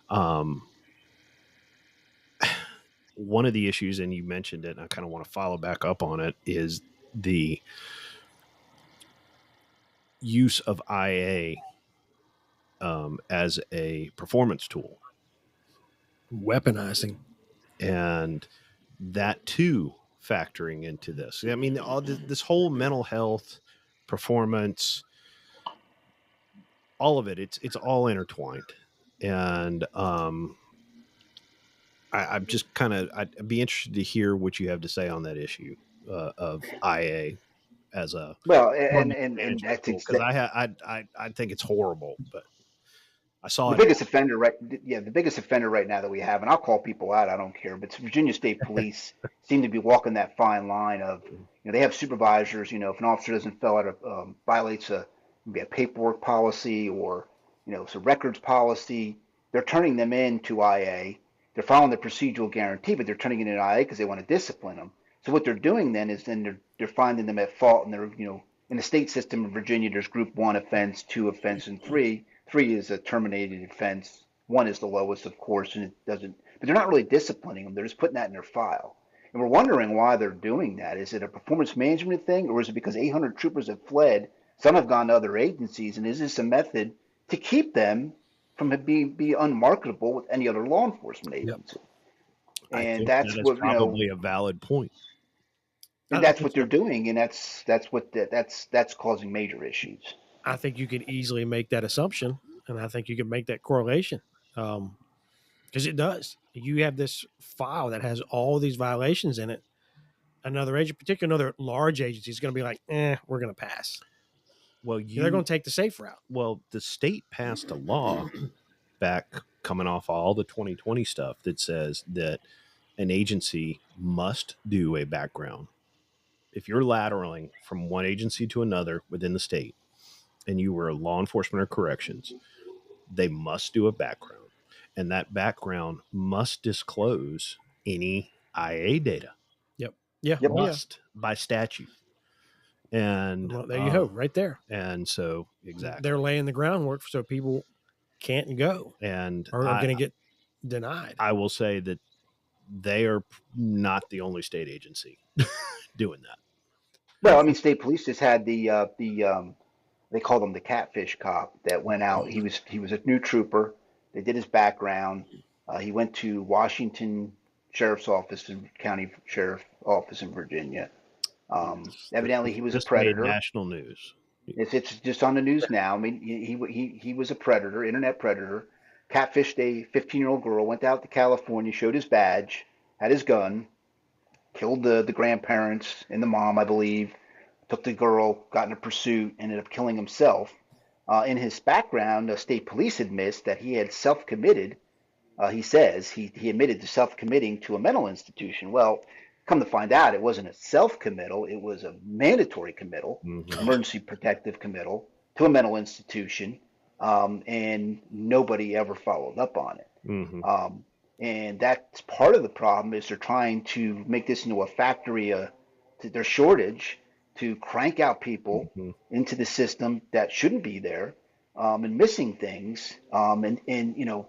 um, one of the issues, and you mentioned it, and I kind of want to follow back up on it, is the use of IA as a performance tool. Weaponizing. And that too factoring into this. I mean, this whole mental health, performance, all of it, it's all intertwined. And I'm just I'd be interested to hear what you have to say on that issue of IA as a Well, performance and management that's tool, because I think it's horrible, but I saw the it. biggest offender, right? Yeah, the biggest offender right now that we have, and I'll call people out. I don't care, but Virginia State Police seem to be walking that fine line of, they have supervisors. If an officer doesn't fill out violates maybe a paperwork policy or it's a records policy, they're turning them in to IA. They're following the procedural guarantee, but they're turning it in IA because they want to discipline them. So what they're doing then is they're finding them at fault, and they're in the state system in Virginia, there's group 1 offense, 2 offense, and 3. 3 is a terminated offense. 1 is the lowest, of course, and it doesn't. But they're not really disciplining them. They're just putting that in their file. And we're wondering why they're doing that. Is it a performance management thing, or is it because 800 troopers have fled? Some have gone to other agencies, and is this a method to keep them from be unmarketable with any other law enforcement agency? I And think that's that is what probably a valid point. and that's what they're doing, and that's causing major issues. I think you could easily make that assumption, and I think you could make that correlation, because it does. You have this file that has all these violations in it. Another agent, particularly another large agency, is going to be like, we're going to pass. Well, they're going to take the safe route. Well, the state passed a law back coming off all the 2020 stuff that says that an agency must do a background. If you're lateraling from one agency to another within the state and you were law enforcement or corrections, they must do a background. And that background must disclose any IA data. Yep. Yeah. Must by statute. And well, there you go, right there. And so exactly, they're laying the groundwork so people can't go and are going to get denied. I will say that they are not the only state agency doing that. Well, I mean, state police just had they called him the catfish cop that went out. He was a new trooper. They did his background. He went to Washington Sheriff's Office and County Sheriff Office in Virginia. Evidently, he was a predator. National news. It's just on the news now. I mean, he was a predator, internet predator. Catfished a 15-year-old girl. Went out to California, showed his badge, had his gun, killed the grandparents and the mom, I believe. Took the girl, got in a pursuit, ended up killing himself. In his background, the state police admits that he had self-committed. He says he admitted to self-committing to a mental institution. Well, come to find out, it wasn't a self-committal. It was a mandatory committal, emergency protective committal to a mental institution, and nobody ever followed up on it. And that's part of the problem is they're trying to make this into a factory, to their shortage, to crank out people into the system that shouldn't be there, and missing things. And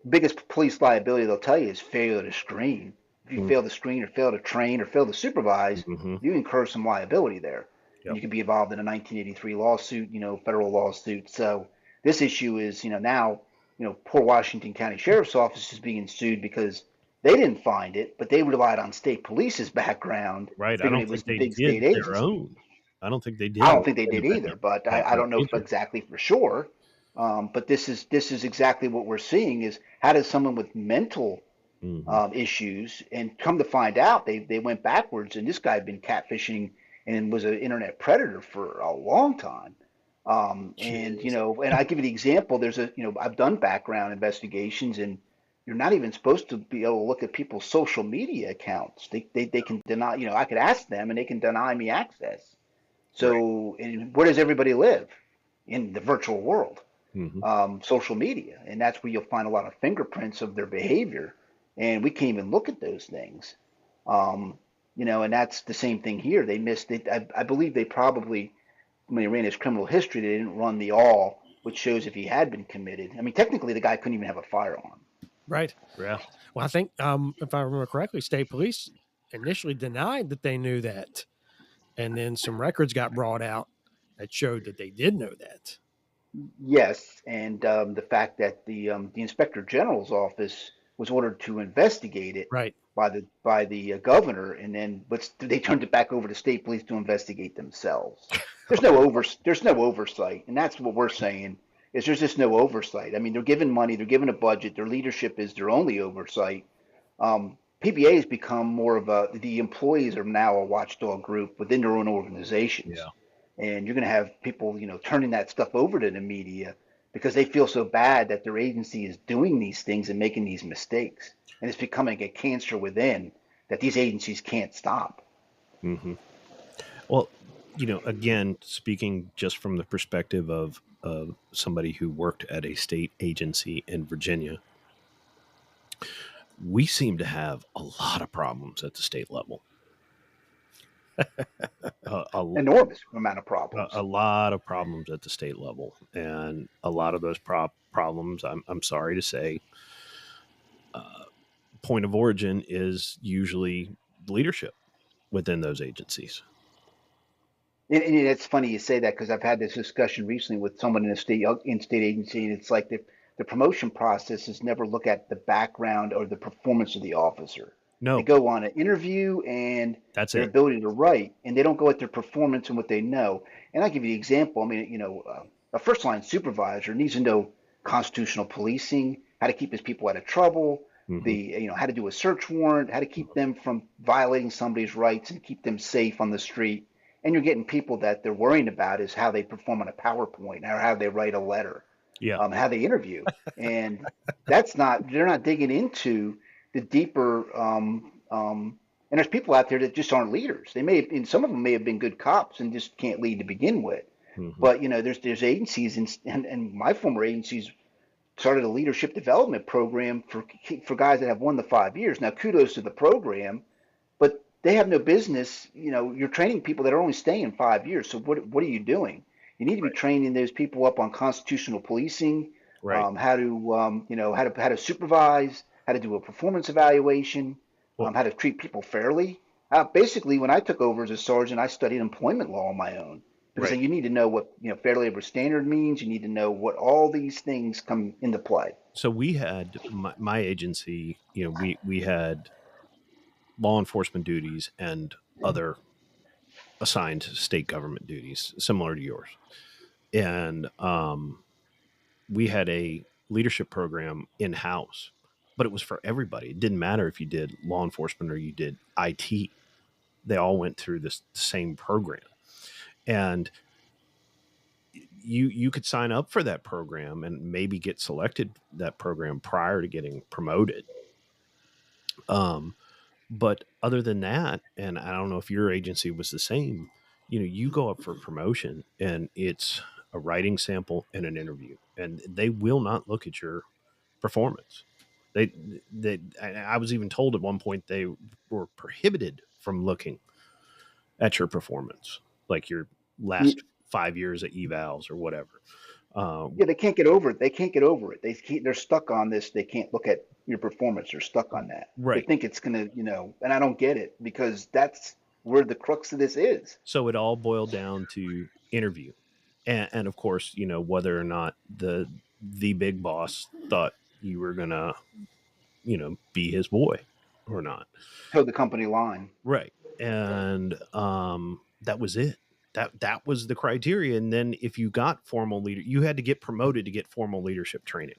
biggest police liability they'll tell you is failure to screen. If you fail to screen or fail to train or fail to supervise, you incur some liability there. And you could be involved in a 1983 lawsuit, federal lawsuit. So this issue is, now, poor Washington County Sheriff's Office is being sued because they didn't find it, but they relied on state police's background. Right. I don't think they did their own. I don't think they did. I don't think they did either, but I don't know exactly for sure. But this is exactly what we're seeing is how does someone with mental issues, and come to find out they went backwards, and this guy had been catfishing and was an internet predator for a long time. And I give you the example. There's I've done background investigations, and you're not even supposed to be able to look at people's social media accounts. They can deny. I could ask them, and they can deny me access. So, and where does everybody live? In the virtual world. social media, and that's where you'll find a lot of fingerprints of their behavior, and we can't even look at those things. And that's the same thing here. They missed it. I believe they probably, when they ran his criminal history, they didn't run the all, which shows if he had been committed. I mean, technically, the guy couldn't even have a firearm. Right. Yeah. Well, I think if I remember correctly, state police initially denied that they knew that, and then some records got brought out that showed that they did know that. Yes, and the fact that the inspector general's office was ordered to investigate it Right. by the governor, and then they turned it back over to state police to investigate themselves. There's no oversight, and that's what we're saying. Is there's just no oversight. I mean, they're given money, they're given a budget, their leadership is their only oversight. PBA has become more of the employees are now a watchdog group within their own organizations. Yeah. And you're going to have people, turning that stuff over to the media because they feel so bad that their agency is doing these things and making these mistakes. And it's becoming a cancer within that these agencies can't stop. Mm-hmm. Well, again, speaking just from the perspective of somebody who worked at a state agency in Virginia, we seem to have a lot of problems at the state level. Enormous amount of problems. A lot of problems at the state level, and a lot of those problems, I'm sorry to say, point of origin is usually leadership within those agencies. And it's funny you say that because I've had this discussion recently with someone in a state agency, and it's like the promotion process is never look at the background or the performance of the officer. No, they go on an interview and that's their ability to write, and they don't go at their performance and what they know. And I'll give you the example. I mean, a first line supervisor needs to know constitutional policing, how to keep his people out of trouble, how to do a search warrant, how to keep them from violating somebody's rights and keep them safe on the street. And you're getting people that they're worrying about is how they perform on a PowerPoint or how they write a letter, how they interview. And they're not digging into the deeper, and there's people out there that just aren't leaders. They may have, and some of them may have been good cops and just can't lead to begin with. But there's agencies, and my former agencies started a leadership development program for guys that have 1 to 5 years. Now, kudos to the program, but they have no business. You're training people that are only staying 5 years. So what are you doing? You need to be training those people up on constitutional policing, how to supervise, how to do a performance evaluation, how to treat people fairly. Basically, when I took over as a sergeant, I studied employment law on my own. Because you need to know what Fair Labor Standard means. You need to know what all these things come into play. So we had my agency. We had law enforcement duties and other assigned state government duties similar to yours, and we had a leadership program in-house, but it was for everybody. It didn't matter if you did law enforcement or you did IT. They all went through this same program. And you could sign up for that program and maybe get selected that program prior to getting promoted. But other than that, and I don't know if your agency was the same, you go up for promotion and it's a writing sample and an interview, and they will not look at your performance. I was even told at one point they were prohibited from looking at your performance, like your last 5 years at evals or whatever. They can't get over it. They're stuck on this. They can't look at your performance. They're stuck on that. Right. They think it's gonna, and I don't get it because that's where the crux of this is. So it all boiled down to interview, and of course, whether or not the big boss thought you were gonna, be his boy or not. Toe the company line. Right. And that was it. That was the criteria. And then if you got formal leader, you had to get promoted to get formal leadership training.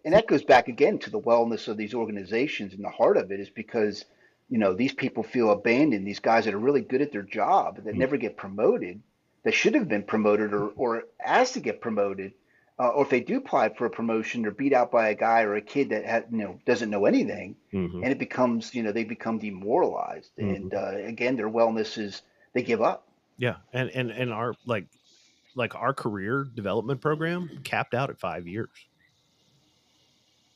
And that goes back again to the wellness of these organizations. And the heart of it is because, these people feel abandoned. These guys that are really good at their job that never get promoted, that should have been promoted or asked to get promoted. Or if they do apply for a promotion, they're beat out by a guy or a kid that doesn't know anything. And it becomes, they become demoralized. And again, their wellness is, they give up. Yeah. And our, like our career development program capped out at 5 years.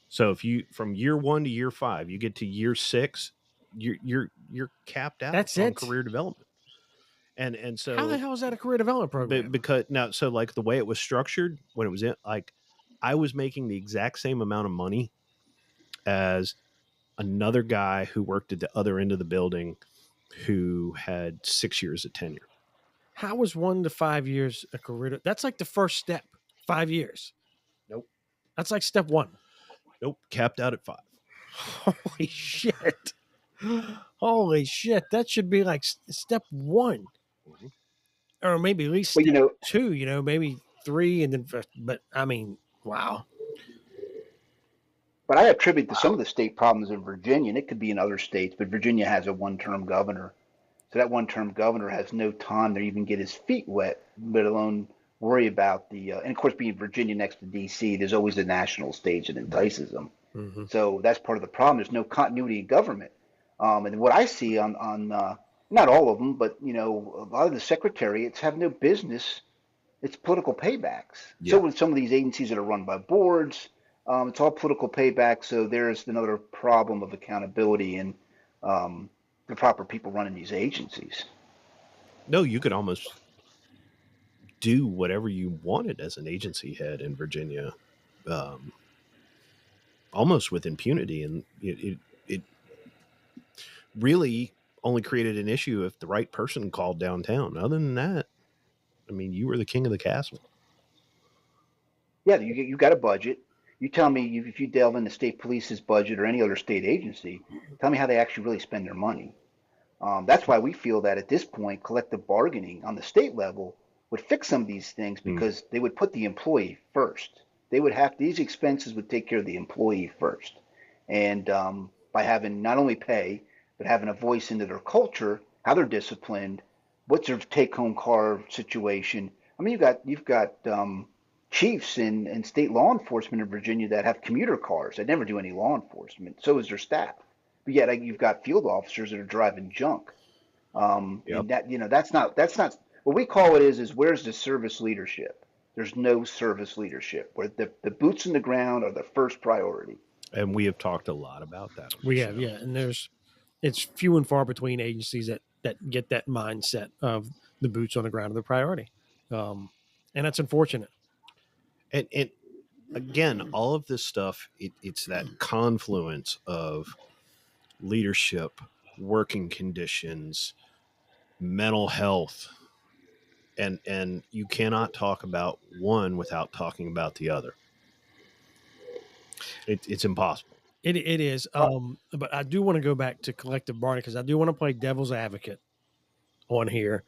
So if you from year 1 to year 5, you get to year 6, you're capped out That's on it. career development. And so How the hell is that a career development program? because now, so like the way it was structured when it was in, like I was making the exact same amount of money as another guy who worked at the other end of the building who had 6 years of tenure. How was 1 to 5 years a career? That's like the first step. 5 years. Nope. That's like step 1. Nope. Capped out at 5. Holy shit. Holy shit. That should be like step 1. Mhm. Or maybe at least Well, step you know, 2, maybe 3. And then, but I mean, wow. but I attribute to some of the state problems in Virginia, and it could be in other states, but Virginia has a one-term governor. So that one-term governor has no time to even get his feet wet, let alone worry about and of course, being Virginia next to D.C., there's always the national stage that entices them. Mm-hmm. So that's part of the problem. There's no continuity in government. And what I see on not all of them, but a lot of the secretariats have no business. It's political paybacks. Yeah. So with some of these agencies that are run by boards, it's all political payback. So there's another problem of accountability and the proper people running these agencies. No, you could almost do whatever you wanted as an agency head in Virginia, almost with impunity, and it really only created an issue if the right person called downtown. Other than that, I mean, you were the king of the castle. Yeah, you got a budget. You tell me if you delve into state police's budget or any other state agency, tell me how they actually really spend their money. That's why we feel that at this point, collective bargaining on the state level would fix some of these things because they would put the employee first. These expenses would take care of the employee first. And by having not only pay, but having a voice into their culture, how they're disciplined, what's their take-home car situation. I mean, you've got chiefs in state law enforcement in Virginia that have commuter cars that never do any law enforcement. So is their staff. But yet you've got field officers that are driving junk. And that's not what we call it is where's the service leadership? There's no service leadership where the boots in the ground are the first priority. And we have talked a lot about that. We have, yeah. And it's few and far between agencies that get that mindset of the boots on the ground of the priority. And that's unfortunate. And again, all of this stuff, it's that confluence of leadership, working conditions, mental health, and you cannot talk about one without talking about the other. It's impossible. It is. But I do want to go back to collective bargaining because I do want to play devil's advocate on here,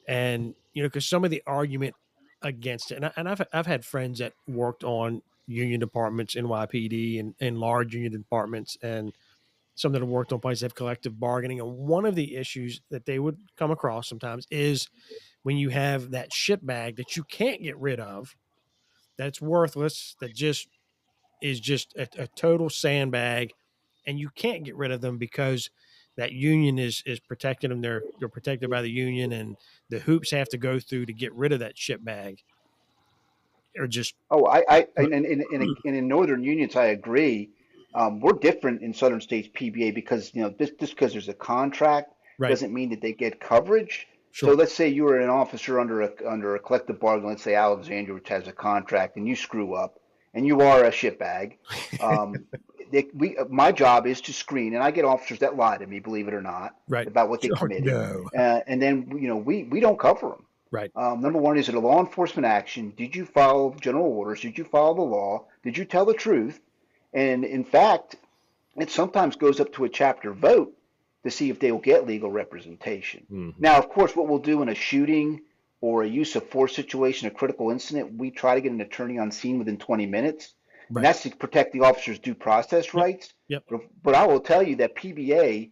and because some of the argument against it, and I've had friends that worked on union departments, NYPD, and large union departments, and some that have worked on places that have collective bargaining. And one of the issues that they would come across sometimes is when you have that shit bag that you can't get rid of, that's worthless, that just is just a total sandbag, and you can't get rid of them because that union is protecting them. They're protected by the union, and the hoops have to go through to get rid of that shit bag. Or just In northern unions, I agree. We're different in southern states PBA because just because there's a contract doesn't mean that they get coverage. Sure. So let's say you were an officer under a collective bargain. Let's say Alexandria, which has a contract, and you screw up, and you are a shitbag. My job is to screen, and I get officers that lie to me, believe it or not, about what they committed. No. And then we don't cover them. Right. Number one, is it a law enforcement action? Did you follow general orders? Did you follow the law? Did you tell the truth? And in fact, it sometimes goes up to a chapter vote to see if they will get legal representation. Mm-hmm. Now, of course, what we'll do in a shooting or a use of force situation, a critical incident, we try to get an attorney on scene within 20 minutes. Right. And that's to protect the officer's due process rights. Yep. But I will tell you that PBA,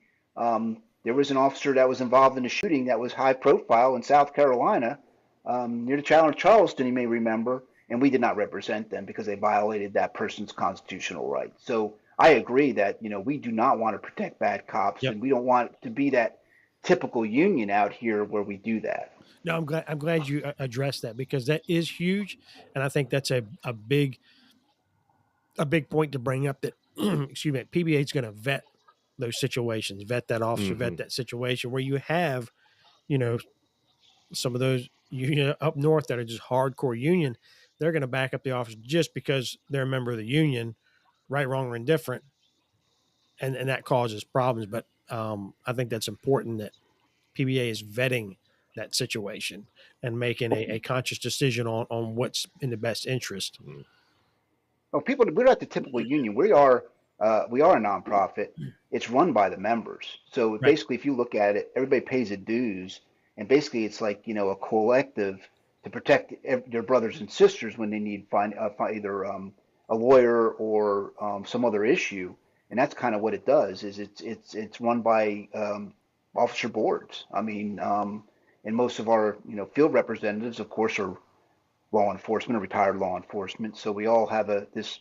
there was an officer that was involved in a shooting that was high profile in South Carolina, near the Chandler Charleston, you may remember, and we did not represent them because they violated that person's constitutional rights. So I agree that we do not want to protect bad cops, and we don't want it to be that typical union out here where we do that. No, I'm glad you addressed that, because that is huge, and I think that's a big point to bring up. That excuse me, PBA is going to vet those situations, vet that officer, vet that situation where you have, you know, some of those union up north that are just hardcore union. They're going to back up the officer just because they're a member of the union, right, wrong, or indifferent, and that causes problems. But I think that's important that PBA is vetting that situation and making a conscious decision on what's in the best interest. Well, people, we're not the typical union. We are a nonprofit. It's run by the members. So Right. basically, if you look at it, everybody pays a dues, and basically, it's like a collective to protect their brothers and sisters when they need find either a lawyer or some other issue. And that's kind of what it does. Is it's run by officer boards. I mean, and most of our field representatives, of course, are law enforcement or retired law enforcement. So we all have this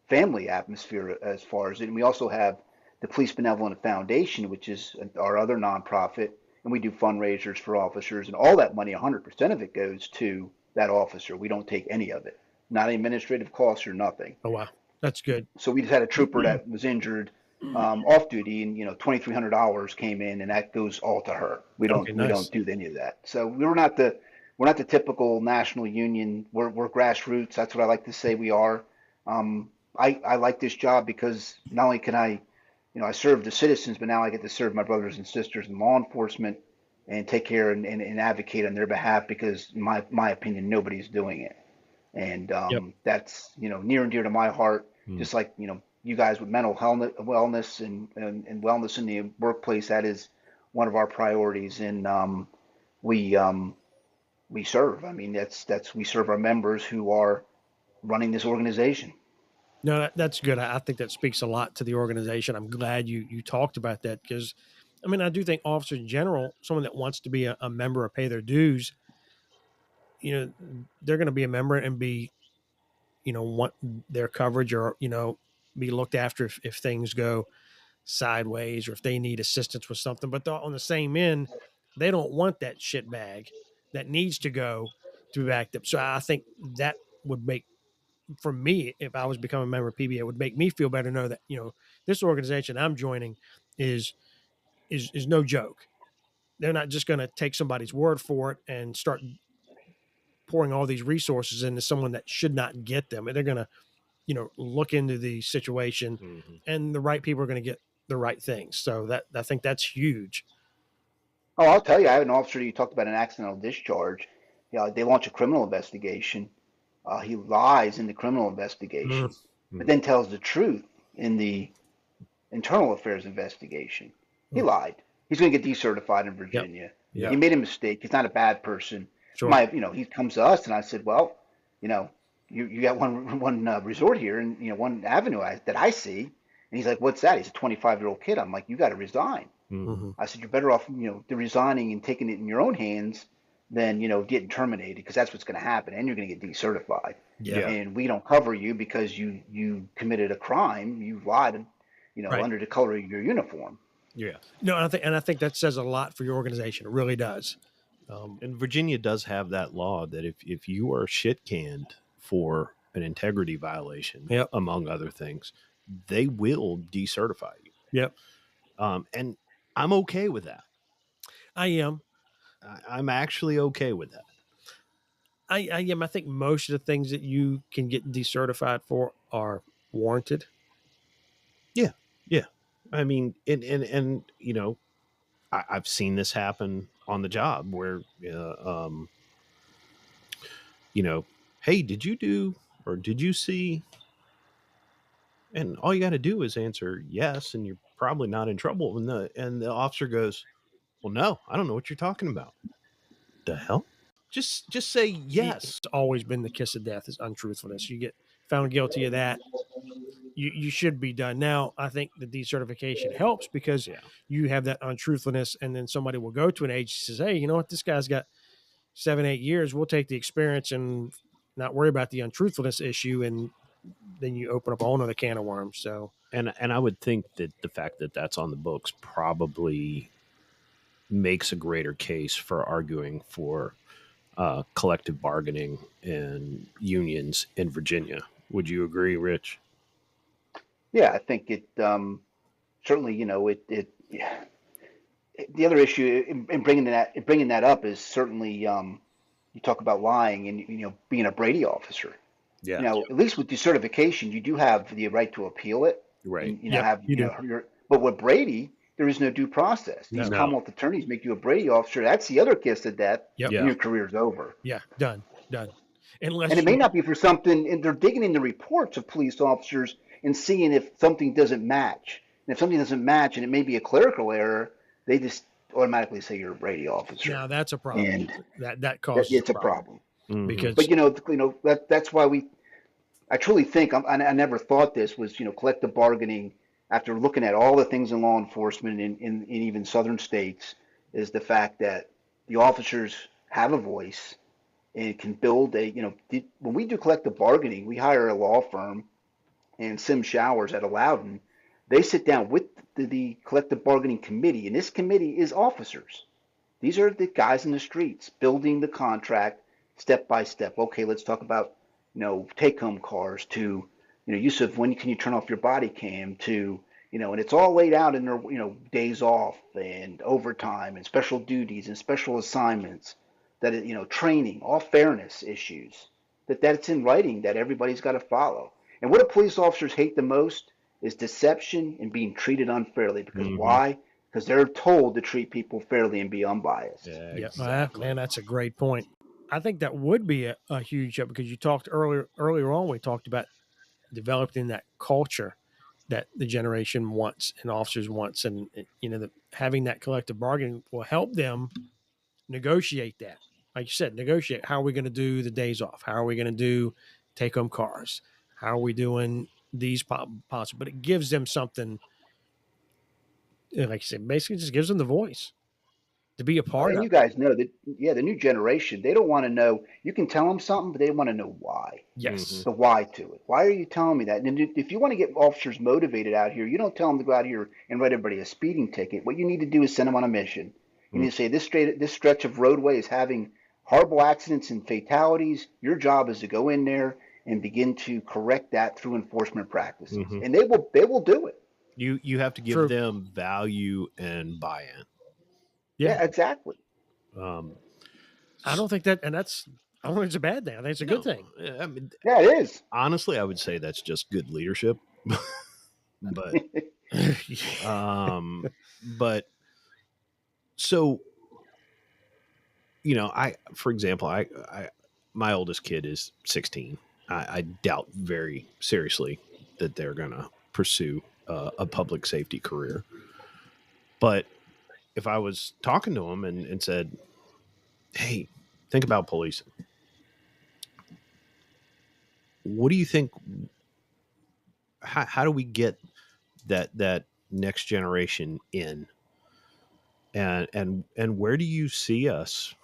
family atmosphere as far as it. And we also have the Police Benevolent Foundation, which is our other nonprofit, and we do fundraisers for officers. And all that money, 100% of it, goes to that officer. We don't take any of it, not administrative costs or nothing. Oh wow, that's good. So we just had a trooper that was injured off duty, and $2,300 came in, and that goes all to her. We don't do any of that. So we're not the typical national union. We're grassroots. That's what I like to say we are. I like this job because not only can I serve the citizens, but now I get to serve my brothers and sisters in law enforcement and take care and advocate on their behalf, because in my opinion, nobody's doing it. And that's near and dear to my heart. Just like you guys with mental wellness and wellness in the workplace, that is one of our priorities. And we serve. I mean, we serve our members who are running this organization. No, that's good. I think that speaks a lot to the organization. I'm glad you talked about that, because, I mean, I do think officers in general, someone that wants to be a member or pay their dues, they're going to be a member and be, want their coverage, or, be looked after if things go sideways, or if they need assistance with something. But on the same end, they don't want that shit bag that needs to go to be backed up. So I think that would make, for me, if I was becoming a member of PBA, it would make me feel better to know that, this organization I'm joining is no joke. They're not just going to take somebody's word for it and start pouring all these resources into someone that should not get them. And they're going to, look into the situation, and the right people are going to get the right things. So I think that's huge. Oh, I'll tell you, I have an officer. You talked about an accidental discharge. They launch a criminal investigation. He lies in the criminal investigation, but then tells the truth in the internal affairs investigation. He lied. He's going to get decertified in Virginia. He made a mistake. He's not a bad person. Sure. He comes to us, and I said, well, you got one resort here, and one avenue that I see. And he's like, what's that? He's a 25-year-old kid. I'm like, you got to resign. I said, you're better off, resigning and taking it in your own hands than getting terminated, because that's what's going to happen, and you're going to get decertified. And we don't cover you because you committed a crime. You lied, Right. under the color of your uniform. No, I think that says a lot for your organization. It really does. And Virginia does have that law that if you are shit canned for an integrity violation, among other things, they will decertify you. Yep. And I'm okay with that. I am. I'm actually okay with that. I am. I think most of the things that you can get decertified for are warranted. Yeah. I mean, and I've seen this happen on the job where, hey, did you do, or did you see? And all you got to do is answer yes, and you're probably not in trouble. And the officer goes, well, no, I don't know what you're talking about. The hell? Just say yes. It's always been the kiss of death, is untruthfulness. You get found guilty of that, you should be done. Now, I think the decertification helps because you have that untruthfulness, and then somebody will go to an agency and says, hey, you know what? This guy's got 7-8 years. We'll take the experience and not worry about the untruthfulness issue. And then you open up a whole other can of worms. So, and I would think that the fact that that's on the books probably makes a greater case for arguing for collective bargaining and unions in Virginia. Would you agree, Rich? Yeah, I think it certainly, yeah. The other issue in bringing that up is certainly you talk about lying and being a Brady officer. Yeah. At least with decertification, you do have the right to appeal it, Right. and Yep, have you do. But with Brady, there is no due process. These No. Commonwealth attorneys make you a Brady officer. That's the other kiss of death, Yep. and your career's over. Yeah, done. Unless And it may not be for something, and they're digging in the reports of police officers and seeing if something doesn't match. And if something doesn't match, and it may be a clerical error, they just automatically say you're a Brady officer. now that's a problem. And that causes it's a problem. Mhm. because But that's why I truly think I never thought this was collective bargaining. After looking at all the things in law enforcement in even southern states, is the fact that the officers have a voice and can build when we do collective bargaining, we hire a law firm and Sim Showers at Loudon. They sit down with the collective bargaining committee, and this committee is officers. These are the guys in the streets building the contract step by step. Okay, let's talk about take home cars to Yusuf, when can you turn off your body cam to and it's all laid out in their days off and overtime and special duties and special assignments, that training, all fairness issues, that's in writing that everybody's got to follow. And what do police officers hate the most is deception and being treated unfairly. Because why? Because they're told to treat people fairly and be unbiased. Yeah, Yeah, exactly. man, that's a great point. I think that would be a huge help, because you talked earlier on. We talked about developing that culture that the generation wants and officers wants, and having that collective bargaining will help them negotiate that. Like you said, negotiate. How are we going to do the days off? How are we going to do take home cars? How are we doing these policies? But it gives them something, like you said, basically just gives them the voice to be a part And of you it. guys know that, the new generation, they don't want to know. You can tell them something, but they want to know why. Yes. The why to it. Why are you telling me that? And if you want to get officers motivated out here, you don't tell them to go out here and write everybody a speeding ticket. What you need to do is send them on a mission. You need to say, this stretch of roadway is having horrible accidents and fatalities. Your job is to go in there and begin to correct that through enforcement practices. And they will do it. You have to give True. them value and buy-in. Yeah, exactly. I don't think that, and I don't think it's a bad thing. I think it's a good thing. I mean, Yeah, it is. honestly, I would say that's just good leadership. But but so for example, I my oldest kid is 16. I doubt very seriously that they're gonna pursue a public safety career. But if I was talking to him and said, "Hey, think about policing. What do you think? How do we get that next generation in? And where do you see us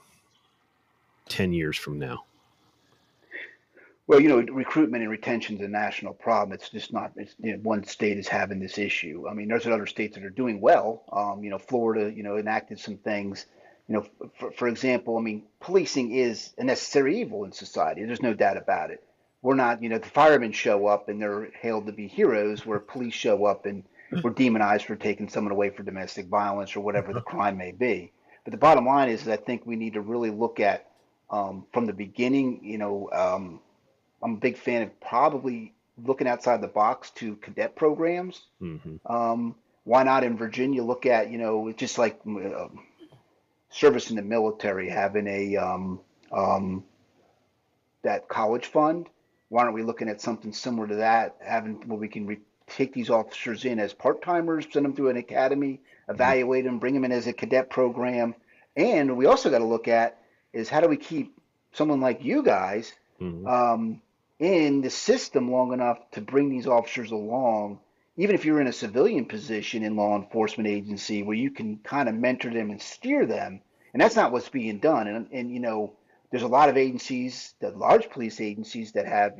10 years from now?" Well, recruitment and retention is a national problem. It's just not. It's one state is having this issue. I mean, there's other states that are doing well. Florida, enacted some things. For example, I mean, policing is a necessary evil in society. There's no doubt about it. We're not. The firemen show up and they're hailed to be heroes, where police show up and we're demonized for taking someone away for domestic violence or whatever the crime may be. But the bottom line is I think we need to really look at from the beginning. I'm a big fan of probably looking outside the box to cadet programs. Why not in Virginia look at, it's just like service in the military, having that college fund. Why aren't we looking at something similar to that, having where we can take these officers in as part-timers, send them through an academy, evaluate them, bring them in as a cadet program. And we also got to look at is how do we keep someone like you guys in the system long enough to bring these officers along, even if you're in a civilian position in law enforcement agency where you can kind of mentor them and steer them. And that's not what's being done. And there's a lot of agencies, the large police agencies that have,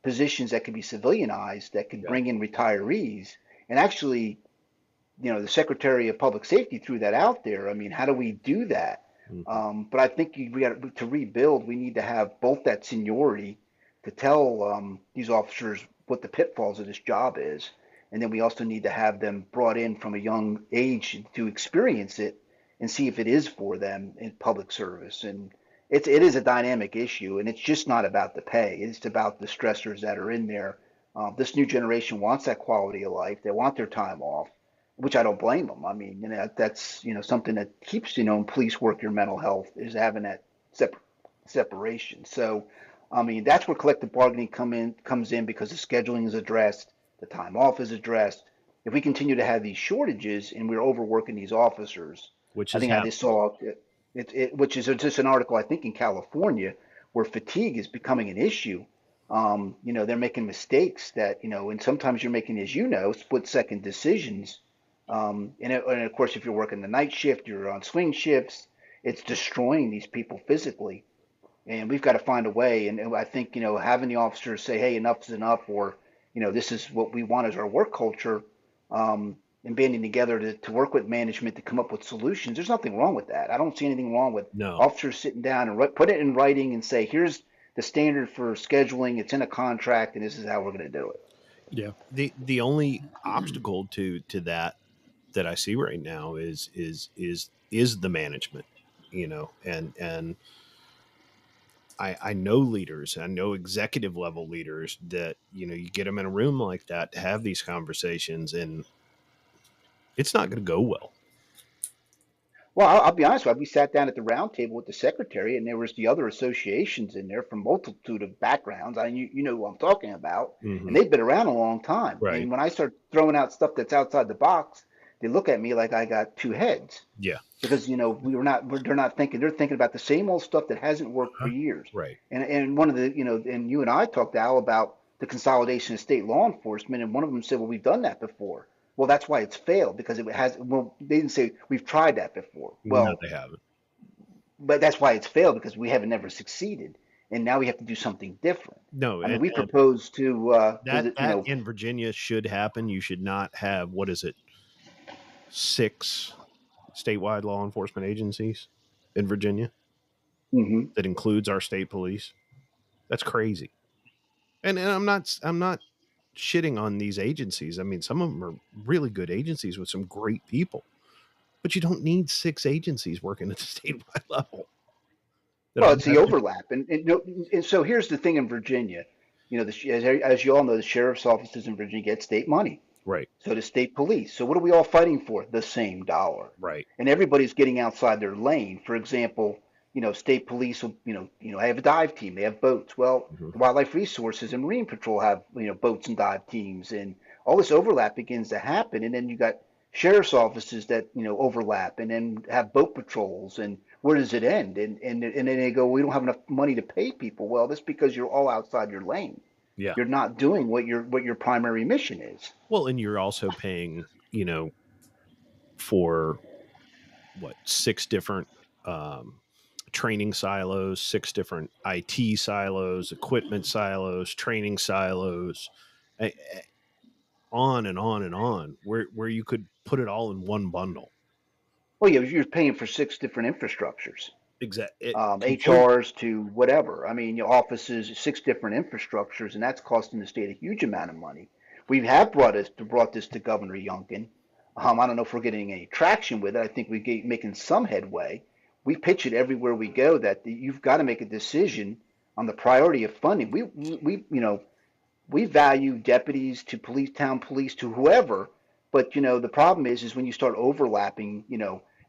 positions that could be civilianized, that could bring in retirees and actually, the Secretary of Public Safety threw that out there. I mean, how do we do that? But I think we got to rebuild. We need to have both that seniority to tell these officers what the pitfalls of this job is, and then we also need to have them brought in from a young age to experience it and see if it is for them in public service. And it is a dynamic issue, and it's just not about the pay. It's about the stressors that are in there. This new generation wants that quality of life. They want their time off, which I don't blame them. I mean, that's something that keeps in police work your mental health is having that separation. So, I mean, that's where collective bargaining comes in because the scheduling is addressed, the time off is addressed. If we continue to have these shortages and we're overworking these officers, which I is think I just saw which is just an article I think in California where fatigue is becoming an issue. They're making mistakes that and sometimes you're making, as split-second decisions. And of course, if you're working the night shift, you're on swing shifts. It's destroying these people physically, and we've got to find a way. And I think having the officers say, "Hey, enough is enough," or this is what we want as our work culture. And banding together to work with management to come up with solutions. There's nothing wrong with that. I don't see anything wrong with officers sitting down and put it in writing and say, here's the standard for scheduling. It's in a contract, and this is how we're going to do it. Yeah. The only obstacle to that I see right now is the management, and I know leaders, I know executive level leaders that, you get them in a room like that to have these conversations, and it's not going to go well. Well, I'll be honest with you. We sat down at the round table with the secretary, and there was the other associations in there from multitude of backgrounds. I mean, you know who I'm talking about, and they've been around a long time. Right. And when I start throwing out stuff that's outside the box, they look at me like I got two heads. Yeah. Because they're not thinking. They're thinking about the same old stuff that hasn't worked for years. Right. And one of the and you and I talked, Al, about the consolidation of state law enforcement, and one of them said, well, we've done that before. Well, that's why it's failed, because it has. Well, they didn't say we've tried that before. Well, no, they haven't. But that's why it's failed, because we haven't never succeeded, and now we have to do something different. No, I mean, we propose to that in Virginia should happen. You should not have 6 statewide law enforcement agencies in Virginia. That includes our state police. That's crazy. And I'm not shitting on these agencies. I mean, some of them are really good agencies with some great people, but you don't need 6 agencies working at the statewide level. Well, it's the overlap, and so here's the thing in Virginia. As you all know, the sheriff's offices in Virginia get state money. Right. So does state police. So what are we all fighting for? The same dollar. Right. And everybody's getting outside their lane. For example, state police will, have a dive team. They have boats. Well, Wildlife Resources and Marine Patrol have, boats and dive teams, and all this overlap begins to happen. And then you got sheriff's offices that, overlap, and then have boat patrols. And where does it end? And then they go, we don't have enough money to pay people. Well, that's because you're all outside your lane. Yeah. You're not doing what your primary mission is. Well, and you're also paying, for 6 different training silos, 6 different IT silos, equipment silos, training silos, on and on and on, where you could put it all in one bundle. Well, yeah, you're paying for 6 different infrastructures. Exactly. HRs to whatever. I mean, offices, 6 different infrastructures, and that's costing the state a huge amount of money. We have brought this to Governor Youngkin. I don't know if we're getting any traction with it. I think we're making some headway. We pitch it everywhere we go that you've got to make a decision on the priority of funding. We value deputies to police, town police, to whoever, but the problem is when you start overlapping,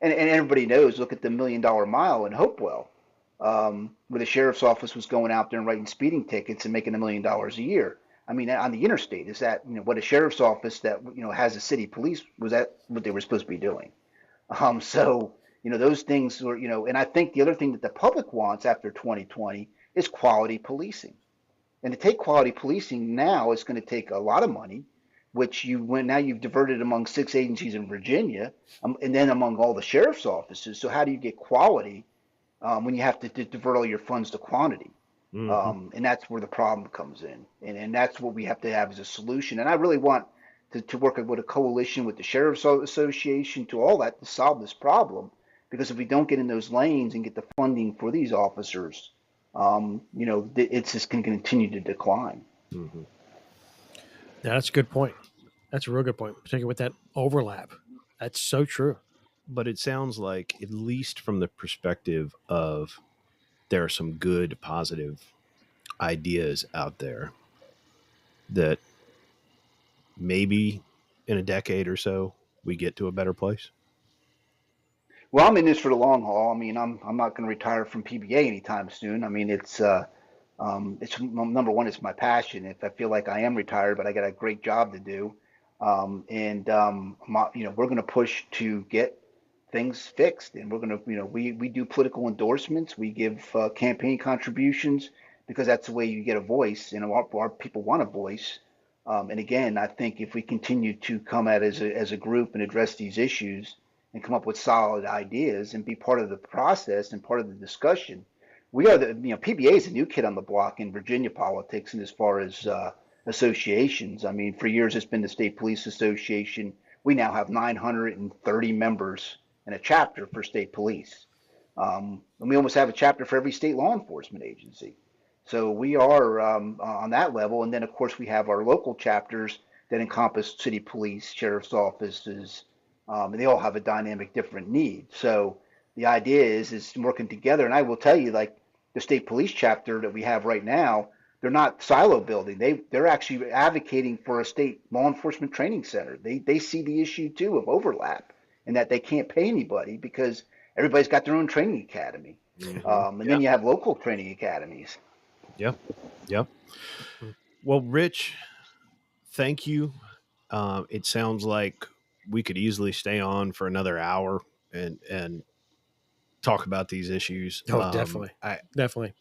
and everybody knows. Look at the $1 Million Mile in Hopewell, where the sheriff's office was going out there and writing speeding tickets and making $1 million a year. I mean, on the interstate, is that what a sheriff's office that has a city police, was that what they were supposed to be doing? So those things were and I think the other thing that the public wants after 2020 is quality policing, and to take quality policing now is going to take a lot of money, which now you've diverted among 6 agencies in Virginia, and then among all the sheriff's offices. So how do you get quality when you have to divert all your funds to quantity? And that's where the problem comes in, and that's what we have to have as a solution. And I really want to work with a coalition with the Sheriff's Association to all that to solve this problem. Because if we don't get in those lanes and get the funding for these officers, it's just going to continue to decline. Mm-hmm. Yeah, that's a good point. That's a real good point, particularly with that overlap. That's so true. But it sounds like, at least from the perspective of, there are some good, positive ideas out there that maybe in a decade or so we get to a better place. Well, I'm in this for the long haul. I mean, I'm not going to retire from PBA anytime soon. I mean, it's number one, it's my passion. If I feel like I am retired, but I got a great job to do, we're going to push to get things fixed, and we're going to, we do political endorsements, we give campaign contributions because that's the way you get a voice, and our people want a voice. And again, I think if we continue to come at it as a group and address these issues and come up with solid ideas and be part of the process and part of the discussion, we are PBA is a new kid on the block in Virginia politics, and as far as associations, I mean, for years it's been the State Police Association. We now have 930 members and a chapter for state police. And we almost have a chapter for every state law enforcement agency. So we are on that level. And then, of course, we have our local chapters that encompass city police, sheriff's offices, and they all have a dynamic different need. So the idea is working together. And I will tell you, like the state police chapter that we have right now, they're not silo building. They're actually advocating for a state law enforcement training center. They see the issue too of overlap and that they can't pay anybody because everybody's got their own training academy. And then you have local training academies. Yep. Well, Rich, thank you. It sounds like we could easily stay on for another hour and talk about these issues. Oh, definitely. Definitely.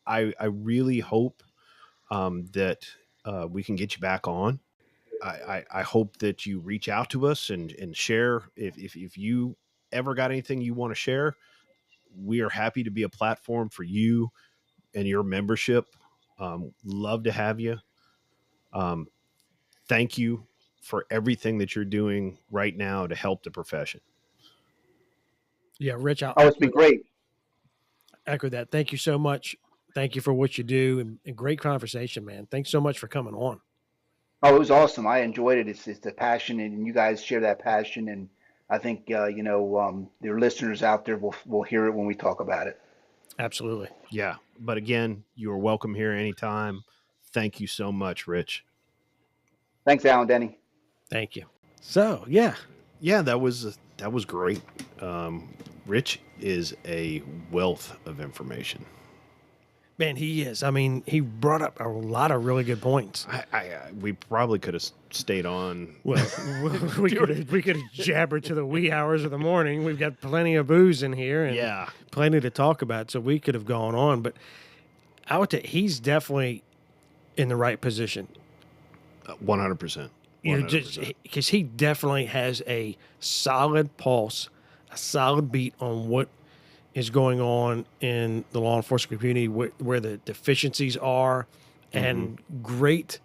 I really hope that we can get you back on. I hope that you reach out to us and share if you ever got anything you want to share. We are happy to be a platform for you and your membership. Love to have you. Thank you for everything that you're doing right now to help the profession. Yeah, Rich, it's been great. Echo that. Thank you so much. Thank you for what you do, and great conversation, man. Thanks so much for coming on. Oh, it was awesome. I enjoyed it. It's the passion, and you guys share that passion. And I think your listeners out there will hear it when we talk about it. Absolutely. Yeah. But again, you are welcome here anytime. Thank you so much, Rich. Thanks, Alan Denny. Thank you. So, yeah, that was great. Rich is a wealth of information. Man, he is. I mean, he brought up a lot of really good points. We probably could have stayed on. Well, we could have jabbered to the wee hours of the morning. We've got plenty of booze in here and plenty to talk about, so we could have gone on. But I would say he's definitely in the right position. 100%. Just because he definitely has a solid pulse, a solid beat on what is going on in the law enforcement community, where the deficiencies are, and great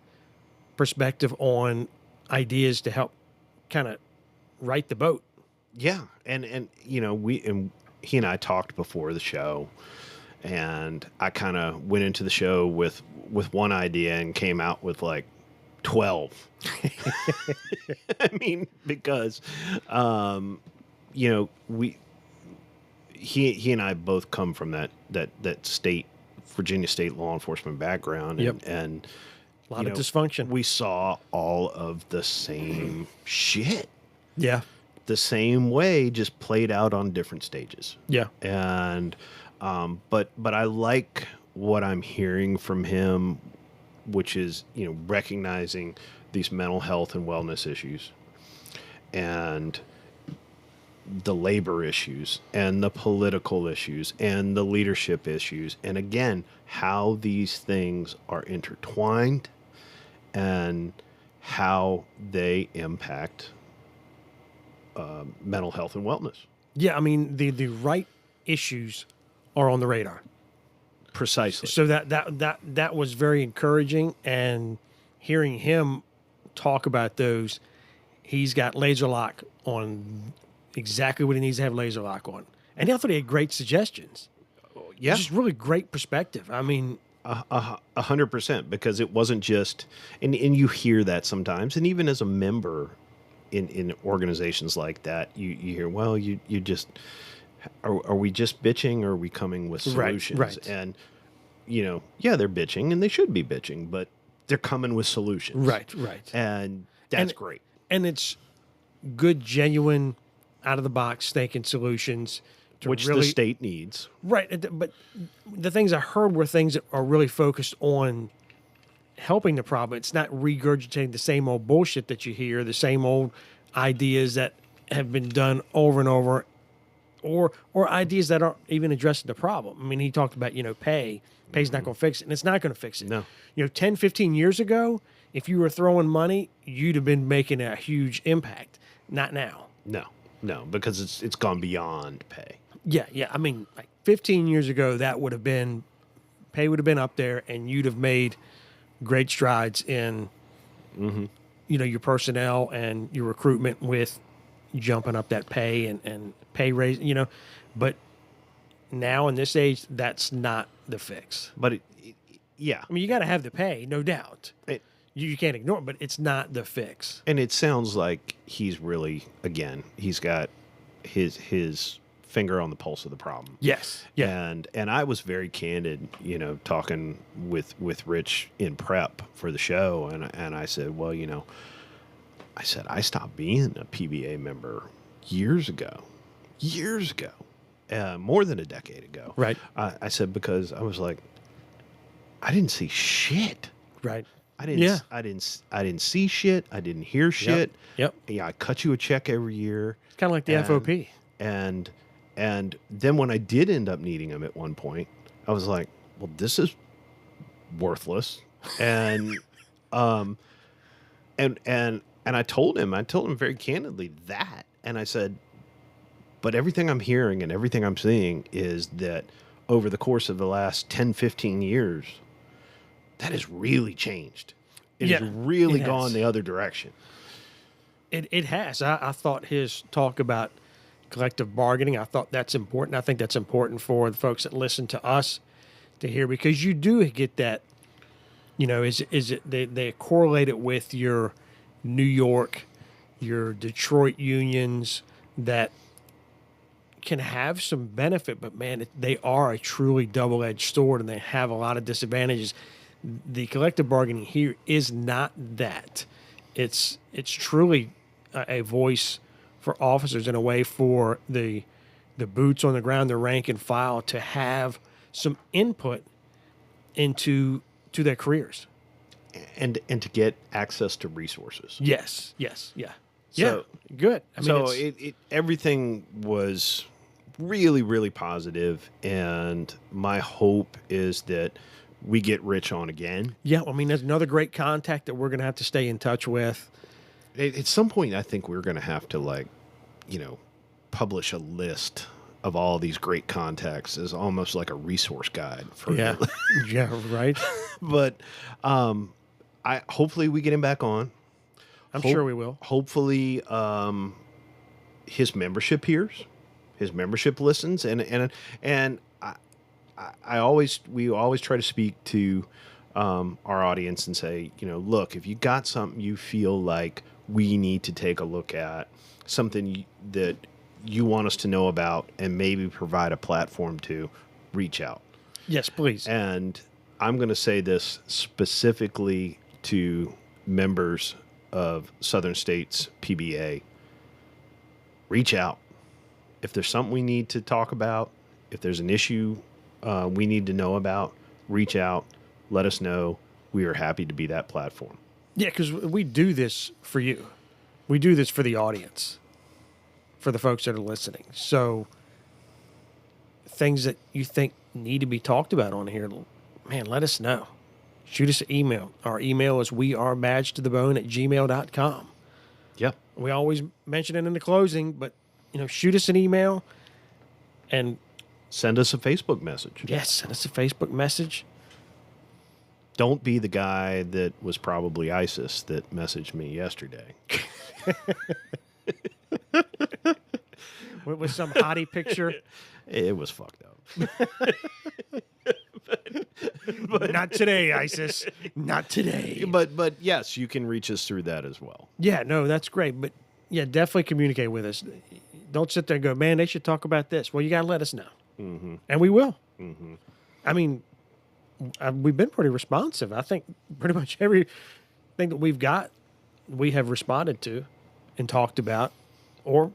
perspective on ideas to help kind of right the boat. Yeah. And he and I talked before the show, and I kind of went into the show with one idea and came out with like 12. I mean, because, he and I both come from that state, Virginia state law enforcement background, and a lot of dysfunction. We saw all of the same shit. Yeah. The same way, just played out on different stages. Yeah. And, but I like what I'm hearing from him, which is, recognizing these mental health and wellness issues and the labor issues and the political issues and the leadership issues. And again, how these things are intertwined and how they impact mental health and wellness. Yeah. I mean, the right issues are on the radar. Precisely. So that was very encouraging, and hearing him talk about those, he's got laser lock on exactly what he needs to have laser lock on. And I thought he had great suggestions. Yeah. Just really great perspective. I mean, 100%, because it wasn't just, and you hear that sometimes, and even as a member in organizations like that, you hear, well, you just, are we just bitching, or are we coming with solutions? Right. And, yeah, they're bitching, and they should be bitching, but they're coming with solutions. Right. And that's great. And it's good, genuine, out of the box thinking solutions. Which really, the state needs. Right. But the things I heard were things that are really focused on helping the problem. It's not regurgitating the same old bullshit that you hear, the same old ideas that have been done over and over, or ideas that aren't even addressing the problem. I mean, he talked about, pay. Pay's not going to fix it, and it's not going to fix it. No. 10, 15 years ago, if you were throwing money, you'd have been making a huge impact. Not now. No, because it's gone beyond pay. Yeah. I mean, like 15 years ago, pay would have been up there, and you'd have made great strides in, your personnel and your recruitment with jumping up that pay and pay raise, But now in this age, that's not the fix. But yeah. I mean, you got to have the pay, no doubt. You can't ignore it, but it's not the fix. And it sounds like he's really, again, he's got his finger on the pulse of the problem. Yes. Yeah. And I was very candid, talking with Rich in prep for the show, and I said, well, I stopped being a PBA member years ago, more than a decade ago. Right. I said, because I was like, I didn't see shit. Right. I didn't see shit. I didn't hear shit. Yep. Yeah, I cut you a check every year. It's kind of like the FOP. And then when I did end up needing them at one point, I was like, well, this is worthless. And and I told him very candidly that. And I said, but everything I'm hearing and everything I'm seeing is that over the course of the last 10, 15 years, that has really changed. It has really gone the other direction. It has. I thought his talk about collective bargaining, I thought that's important. I think that's important for the folks that listen to us to hear, because you do get that, is it they correlate it with your New York, your Detroit unions that can have some benefit, but man, they are a truly double-edged sword, and they have a lot of disadvantages. The collective bargaining here is not that. It's truly a voice for officers, in a way for the boots on the ground, the rank and file, to have some input into their careers. And to get access to resources. Yes. Yeah. So, Good. I mean, so everything was really, really positive, and my hope is that we get Rich on again. Yeah, I mean, there's another great contact that we're going to have to stay in touch with. At some point, I think we're going to have to, publish a list of all these great contacts as almost like a resource guide for yeah, right. But hopefully we get him back on. I'm sure we will. Hopefully, his membership hears, his membership listens, and we always try to speak to our audience and say, look, if you got something you feel like we need to take a look at, something that you want us to know about and maybe provide a platform to, reach out. Yes, please. And I'm going to say this specifically to members of Southern States PBA. Reach out. If there's something we need to talk about, if there's an issue we need to know about, reach out. Let us know. We are happy to be that platform. Yeah, because we do this for you. We do this for the audience, for the folks that are listening. So things that you think need to be talked about on here, man, let us know. Shoot us an email. Our email is wearebadgedtothebone@gmail.com. Yep. We always mention it in the closing, but, shoot us an email and send us a Facebook message. Yes, send us a Facebook message. Don't be the guy that was probably ISIS that messaged me yesterday. With some hottie picture. It was fucked up. But not today, ISIS. Not today. But yes, you can reach us through that as well. Yeah, no, that's great. But yeah, definitely communicate with us. Don't sit there and go, man, they should talk about this. Well, you got to let us know. Mm-hmm. And we will. Mm-hmm. I mean, we've been pretty responsive. I think pretty much everything that we've got, we have responded to and talked about or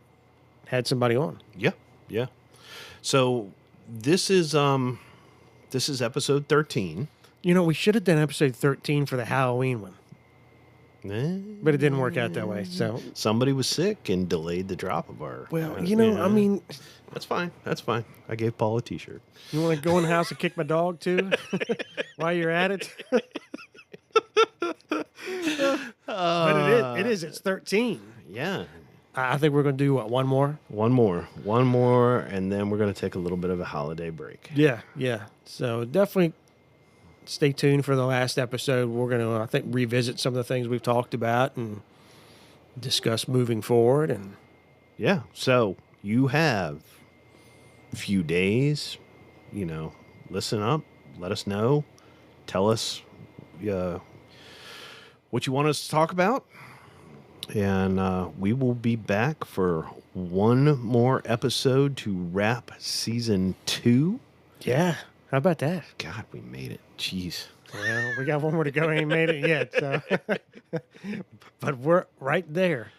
had somebody on. Yeah, yeah. So this is episode 13. You know, we should have done episode 13 for the Halloween one. But it didn't work out that way. So somebody was sick and delayed the drop of our. Well, you know, I mean, that's fine. That's fine. I gave Paul a T-shirt. You want to go in the house and kick my dog too, while you're at it? But it is. It's 13. Yeah. I think we're going to do what, one more, and then we're going to take a little bit of a holiday break. Yeah. So definitely stay tuned for the last episode. We're going to, I think, revisit some of the things we've talked about and discuss moving forward. And yeah, so you have a few days, listen up, let us know, tell us what you want us to talk about. And we will be back for one more episode to wrap season 2. Yeah. How about that? God, we made it. Jeez. Well, we got one more to go. Ain't made it yet. So. But we're right there.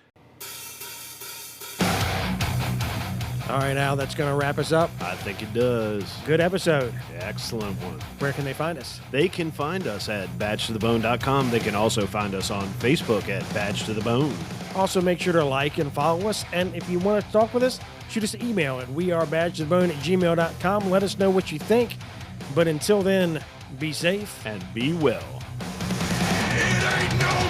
All right, Al, that's going to wrap us up. I think it does. Good episode. Excellent one. Where can they find us? They can find us at badgetothebone.com. They can also find us on Facebook at Badge to the Bone. Also, make sure to like and follow us. And if you want to talk with us, shoot us an email at wearebadgetothebone@gmail.com. Let us know what you think. But until then, be safe and be well. It ain't no